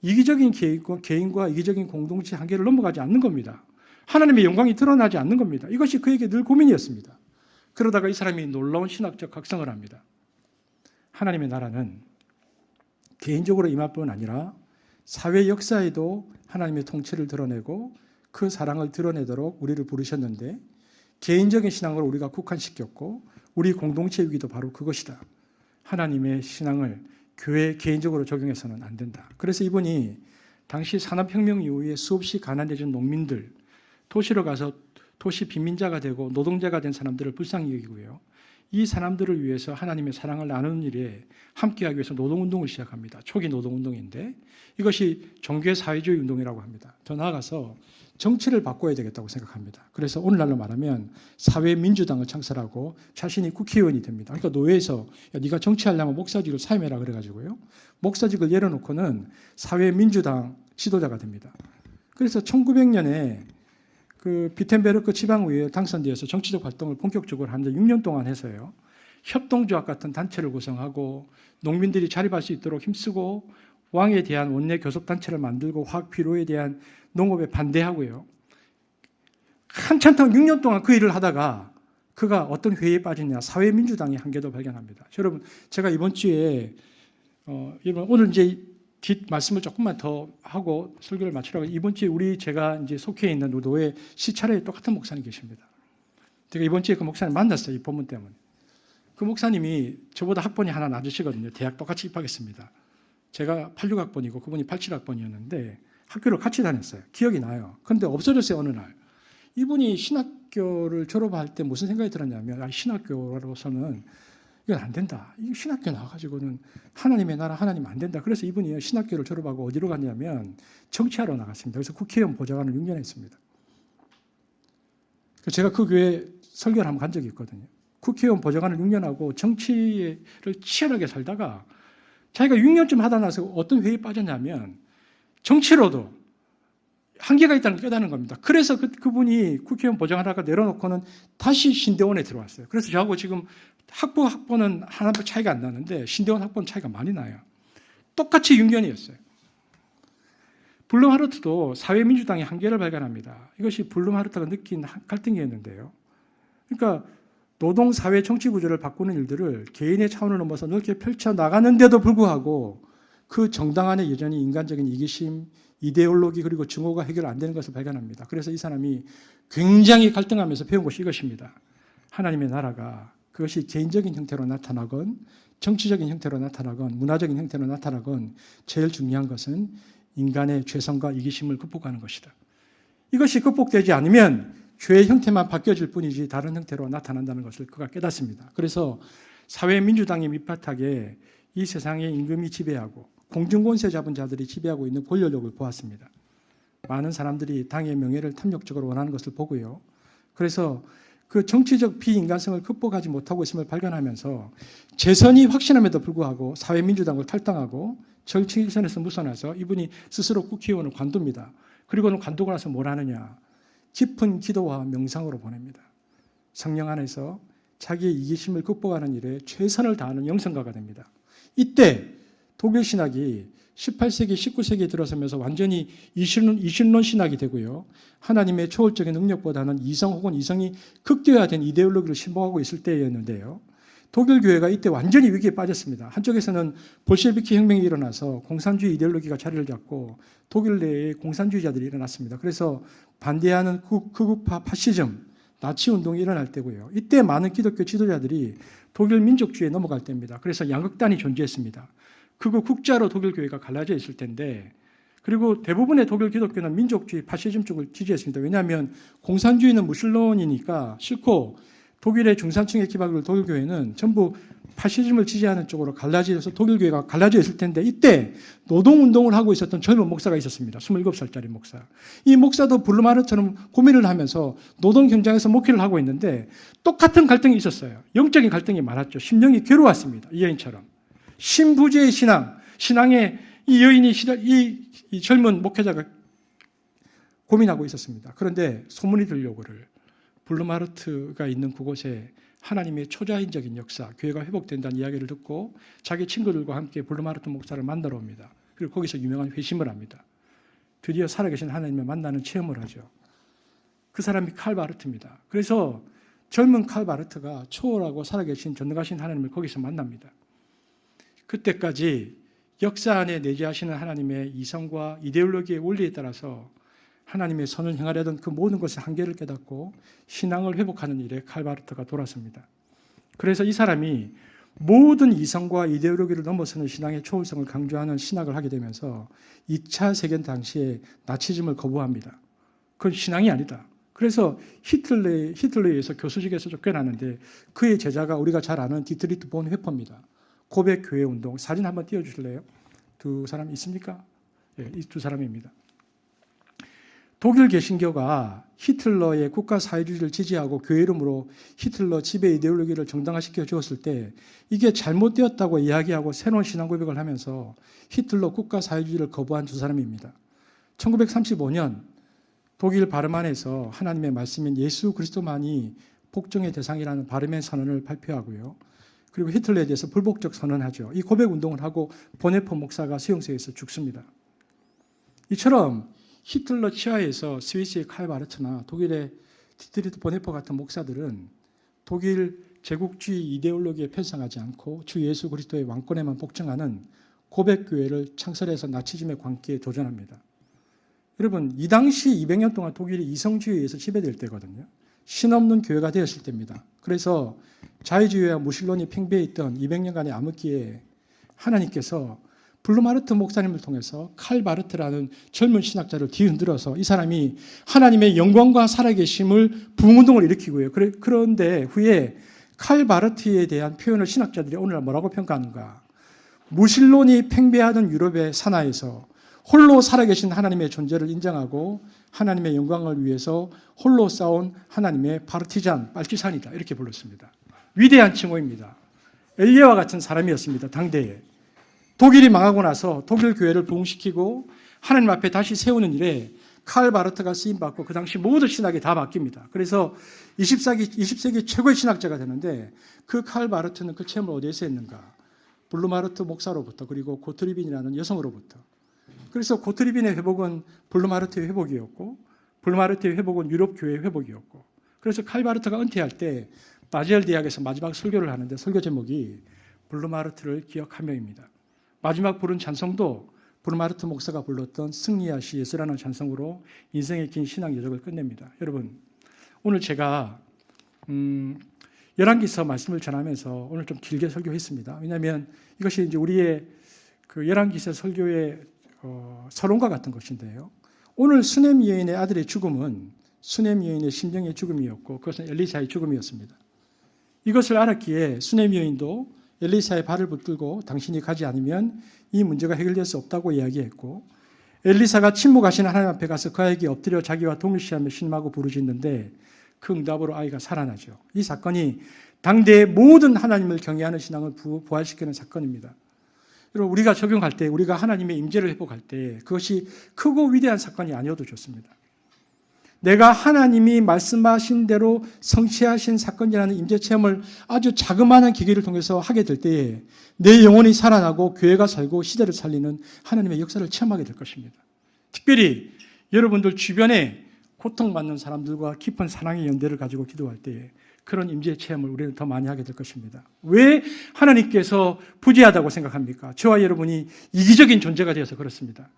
이기적인 개인과 이기적인 공동체 한계를 넘어가지 않는 겁니다. 하나님의 영광이 드러나지 않는 겁니다. 이것이 그에게 늘 고민이었습니다. 그러다가 이 사람이 놀라운 신학적 각성을 합니다. 하나님의 나라는 개인적으로 임할 뿐 아니라 사회 역사에도 하나님의 통치를 드러내고 그 사랑을 드러내도록 우리를 부르셨는데 개인적인 신앙을 우리가 국한시켰고 우리 공동체 위기도 바로 그것이다. 하나님의 신앙을 교회에 개인적으로 적용해서는 안 된다. 그래서 이분이 당시 산업혁명 이후에 수없이 가난해진 농민들, 도시로 가서 도시 빈민자가 되고 노동자가 된 사람들을 불쌍히 여기고요. 이 사람들을 위해서 하나님의 사랑을 나누는 일에 함께하기 위해서 노동운동을 시작합니다. 초기 노동운동인데 이것이 종교사회주의 운동이라고 합니다. 더 나아가서 정치를 바꿔야 되겠다고 생각합니다. 그래서 오늘날로 말하면 사회민주당을 창설하고 자신이 국회의원이 됩니다. 그러니까 노예에서 야, 네가 정치하려면 목사직을 사임해라 그래가지고요. 목사직을 열어놓고는 사회민주당 지도자가 됩니다. 그래서 1900년에 그 비텐베르크 지방의회에 당선되어서 정치적 활동을 본격적으로 한 6년 동안 해서요. 협동조합 같은 단체를 구성하고 농민들이 자립할 수 있도록 힘쓰고 왕에 대한 원내 교섭단체를 만들고 화학 비료에 대한 농업에 반대하고요. 한참 동안 6년 동안 그 일을 하다가 그가 어떤 회의에 빠지냐 사회민주당의 한계도 발견합니다. 여러분 제가 이번 주에 오늘 이제 뒷 말씀을 조금만 더 하고 설교를 마치라고 이번 주에 제가 이제 속해 있는 노예 시찰에 똑같은 목사님 계십니다. 제가 이번 주에 그 목사님 만났어요. 이 본문 때문에. 그 목사님이 저보다 학번이 하나 낮으시거든요. 대학 똑같이 입학했습니다. 제가 86학번이고 그분이 87학번이었는데 학교를 같이 다녔어요. 기억이 나요. 그런데 없어졌어요. 어느 날. 이분이 신학교를 졸업할 때 무슨 생각이 들었냐면 신학교로서는 이건 안 된다. 이 신학교 나와가지고는 하나님의 나라 하나님 안 된다. 그래서 이분이 신학교를 졸업하고 어디로 갔냐면 정치하러 나갔습니다. 그래서 국회의원 보좌관을 6년 했습니다. 제가 그 교회 설교를 한번 간 적이 있거든요. 국회의원 보좌관을 6년 하고 정치를 치열하게 살다가 자기가 6년쯤 하다 나서 어떤 회의에 빠졌냐면 정치로도 한계가 있다는 걸 깨닫는 겁니다. 그래서 그분이 국회의원 보좌관하다가 내려놓고는 다시 신대원에 들어왔어요. 그래서 저하고 지금 학번은 하나 차이가 안 나는데 신대원 학번 차이가 많이 나요. 똑같이 6년이었어요. 블룸하르트도 사회민주당의 한계를 발견합니다. 이것이 블룸하르트가 느낀 갈등이었는데요. 그러니까 노동, 사회, 정치 구조를 바꾸는 일들을 개인의 차원을 넘어서 넓게 펼쳐나가는데도 불구하고 그 정당 안에 여전히 인간적인 이기심, 이데올로기 그리고 증오가 해결 안 되는 것을 발견합니다. 그래서 이 사람이 굉장히 갈등하면서 배운 것이 이것입니다. 하나님의 나라가 그것이 개인적인 형태로 나타나건 정치적인 형태로 나타나건 문화적인 형태로 나타나건 제일 중요한 것은 인간의 죄성과 이기심을 극복하는 것이다. 이것이 극복되지 않으면 죄의 형태만 바뀌어질 뿐이지 다른 형태로 나타난다는 것을 그가 깨닫습니다. 그래서 사회민주당의 밑바닥에 이 세상의 임금이 지배하고 공중권세 잡은 자들이 지배하고 있는 권력을 보았습니다. 많은 사람들이 당의 명예를 탐욕적으로 원하는 것을 보고요. 그래서 그 정치적 비인간성을 극복하지 못하고 있음을 발견하면서 재선이 확신함에도 불구하고 사회민주당을 탈당하고 정치선에서 물러나서 이분이 스스로 국회의원을 관둡니다. 그리고는 관두고 나서 뭘 하느냐. 깊은 기도와 명상으로 보냅니다. 성령 안에서 자기의 이기심을 극복하는 일에 최선을 다하는 영성가가 됩니다. 이때 독일 신학이 18세기, 19세기에 들어서면서 완전히 이신론 신학이 되고요. 하나님의 초월적인 능력보다는 이성 혹은 이성이 극대화된 이데올로기를 신봉하고 있을 때였는데요. 독일 교회가 이때 완전히 위기에 빠졌습니다. 한쪽에서는 볼셰비키 혁명이 일어나서 공산주의 이데올로기가 자리를 잡고 독일 내에 공산주의자들이 일어났습니다. 그래서 반대하는 극우파 파시즘, 나치 운동이 일어날 때고요. 이때 많은 기독교 지도자들이 독일 민족주의에 넘어갈 때입니다. 그래서 양극단이 존재했습니다. 그거 국자로 독일 교회가 갈라져 있을 텐데 그리고 대부분의 독일 기독교는 민족주의, 파시즘 쪽을 지지했습니다. 왜냐하면 공산주의는 무신론이니까 싫고 독일의 중산층에 기반으로 독일 교회는 전부 파시즘을 지지하는 쪽으로 갈라져서 독일 교회가 갈라져 있을 텐데, 이때 노동운동을 하고 있었던 젊은 목사가 있었습니다. 27살짜리 목사. 이 목사도 블루마르처럼 고민을 하면서 노동 현장에서 목회를 하고 있는데 똑같은 갈등이 있었어요. 영적인 갈등이 많았죠. 심령이 괴로웠습니다. 이 여인처럼. 신부제의 신앙에 이 여인이, 이 젊은 목회자가 고민하고 있었습니다. 그런데 소문이 들려오기를 블루마르트가 있는 그곳에 하나님의 초자연적인 역사, 교회가 회복된다는 이야기를 듣고 자기 친구들과 함께 블루마르트 목사를 만나러 옵니다. 그리고 거기서 유명한 회심을 합니다. 드디어 살아계신 하나님을 만나는 체험을 하죠. 그 사람이 칼 바르트입니다. 그래서 젊은 칼 바르트가 초월하고 살아계신 전능하신 하나님을 거기서 만납니다. 그때까지 역사 안에 내재하시는 하나님의 이성과 이데올로기의 원리에 따라서 하나님의 선을 행하려던 그 모든 것의 한계를 깨닫고 신앙을 회복하는 일에 칼 바르트가 돌아섭니다. 그래서 이 사람이 모든 이성과 이데올로기를 넘어서는 신앙의 초월성을 강조하는 신학을 하게 되면서 2차 세계대전 당시에 나치즘을 거부합니다. 그건 신앙이 아니다. 그래서 히틀러에 의해서 교수직에서 쫓겨나는데 그의 제자가 우리가 잘 아는 디트리트 본 회퍼입니다. 고백 교회 운동. 사진 한번 띄워주실래요? 두 사람 있습니까? 네, 이 두 사람입니다. 독일 개신교가 히틀러의 국가 사회주의를 지지하고 교회 이름으로 히틀러 지배 이데올로기를 정당화시켜 주었을 때 이게 잘못되었다고 이야기하고 새로운 신앙 고백을 하면서 히틀러 국가 사회주의를 거부한 두 사람입니다. 1935년 독일 바르만에서 하나님의 말씀인 예수 그리스도만이 복종의 대상이라는 바르멘 선언을 발표하고요. 그리고 히틀러에 대해서 불복적 선언하죠. 이 고백 운동을 하고 보네퍼 목사가 수용소에서 죽습니다. 이처럼 히틀러 치하에서 스위스의 칼 바르트나 독일의 디트리트 보네퍼 같은 목사들은 독일 제국주의 이데올로기에 편성하지 않고 주 예수 그리스도의 왕권에만 복종하는 고백교회를 창설해서 나치즘의 광기에 도전합니다. 여러분, 이 당시 200년 동안 독일이 이성주의에 의해서 지배될 때거든요. 신없는 교회가 되었을 때입니다. 그래서 자유주의와 무신론이 팽배해 있던 200년간의 암흑기에 하나님께서 블루마르트 목사님을 통해서 칼 바르트라는 젊은 신학자를 뒤흔들어서 이 사람이 하나님의 영광과 살아계심을 부흥운동을 일으키고요. 그런데 후에 칼 바르트에 대한 표현을 신학자들이 오늘날 뭐라고 평가하는가? 무신론이 팽배하던 유럽의 산하에서 홀로 살아계신 하나님의 존재를 인정하고 하나님의 영광을 위해서 홀로 싸운 하나님의 파르티잔, 빨치산이다. 이렇게 불렀습니다. 위대한 칭호입니다. 엘리야와 같은 사람이었습니다. 당대에. 독일이 망하고 나서 독일 교회를 부흥시키고 하나님 앞에 다시 세우는 일에 칼 바르트가 쓰임받고 그 당시 모든 신학이 다 바뀝니다. 그래서 20세기 최고의 신학자가 되는데 그 칼 바르트는 그 체험을 어디에서 했는가? 블루마르트 목사로부터 그리고 고트리빈이라는 여성으로부터. 그래서 고트리빈의 회복은 블루마르트의 회복이었고 블루마르트의 회복은 유럽 교회의 회복이었고 그래서 칼 바르트가 은퇴할 때 바젤 대학에서 마지막 설교를 하는데 설교 제목이 블루마르트를 기억하며입니다. 마지막 부른 찬송도 블루마르트 목사가 불렀던 승리하시 예수라는 찬송으로 인생의 긴 신앙 여정을 끝냅니다. 여러분, 오늘 제가 열왕기서 말씀을 전하면서 오늘 좀 길게 설교했습니다. 왜냐하면 이것이 이제 우리의 그 열왕기서 설교의 서론과 같은 것인데요. 오늘 수넴 여인의 아들의 죽음은 수넴 여인의 심령의 죽음이었고 그것은 엘리사의 죽음이었습니다. 이것을 알았기에 수넴 여인도 엘리사의 발을 붙들고 당신이 가지 않으면 이 문제가 해결될 수 없다고 이야기했고 엘리사가 침묵하신 하나님 앞에 가서 그에게 엎드려 자기와 동일시하며 신음하고 부르짖는데 그 응답으로 아이가 살아나죠. 이 사건이 당대의 모든 하나님을 경외하는 신앙을 부활시키는 사건입니다. 여러분, 우리가 적용할 때 우리가 하나님의 임재를 회복할 때 그것이 크고 위대한 사건이 아니어도 좋습니다. 내가 하나님이 말씀하신 대로 성취하신 사건이라는 임재 체험을 아주 자그마한 기계를 통해서 하게 될 때에 내 영혼이 살아나고 교회가 살고 시대를 살리는 하나님의 역사를 체험하게 될 것입니다. 특별히 여러분들 주변에 고통받는 사람들과 깊은 사랑의 연대를 가지고 기도할 때에 그런 임재 체험을 우리는 더 많이 하게 될 것입니다. 왜 하나님께서 부재하다고 생각합니까? 저와 여러분이 이기적인 존재가 되어서 그렇습니다.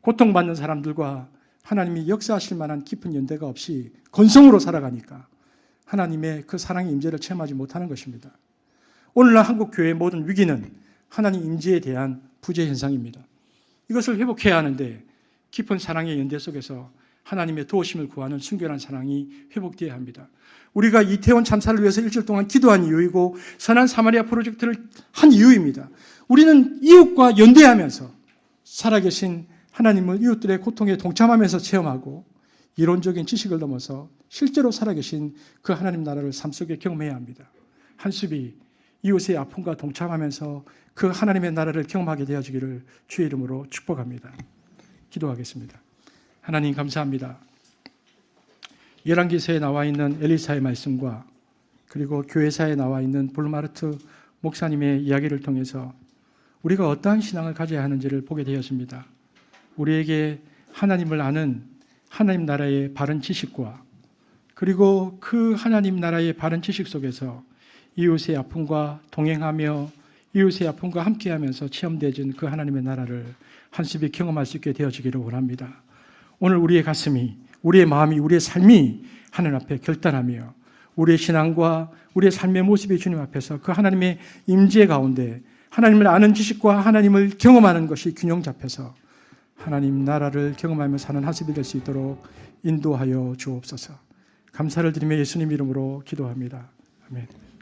고통받는 사람들과 하나님이 역사하실 만한 깊은 연대가 없이 건성으로 살아가니까 하나님의 그 사랑의 임재를 체험하지 못하는 것입니다. 오늘날 한국 교회의 모든 위기는 하나님 임재에 대한 부재 현상입니다. 이것을 회복해야 하는데 깊은 사랑의 연대 속에서 하나님의 도우심을 구하는 순결한 사랑이 회복되어야 합니다. 우리가 이태원 참사를 위해서 일주일 동안 기도한 이유이고 선한 사마리아 프로젝트를 한 이유입니다. 우리는 이웃과 연대하면서 살아계신 하나님을 이웃들의 고통에 동참하면서 체험하고 이론적인 지식을 넘어서 실제로 살아계신 그 하나님 나라를 삶 속에 경험해야 합니다. 한수비 이웃의 아픔과 동참하면서 그 하나님의 나라를 경험하게 되어지기를 주의 이름으로 축복합니다. 기도하겠습니다. 하나님 감사합니다. 열왕기서에 나와 있는 엘리사의 말씀과 그리고 교회사에 나와 있는 블루마르트 목사님의 이야기를 통해서 우리가 어떠한 신앙을 가져야 하는지를 보게 되었습니다. 우리에게 하나님을 아는 하나님 나라의 바른 지식과 그리고 그 하나님 나라의 바른 지식 속에서 이웃의 아픔과 동행하며 이웃의 아픔과 함께하면서 체험되어진 그 하나님의 나라를 한습이 경험할 수 있게 되어지기를 원합니다. 오늘 우리의 가슴이, 우리의 마음이, 우리의 삶이 하나님 앞에 결단하며 우리의 신앙과 우리의 삶의 모습이 주님 앞에서 그 하나님의 임재 가운데 하나님을 아는 지식과 하나님을 경험하는 것이 균형 잡혀서 하나님 나라를 경험하며 사는 한습이 될 수 있도록 인도하여 주옵소서. 감사를 드리며 예수님 이름으로 기도합니다. 아멘.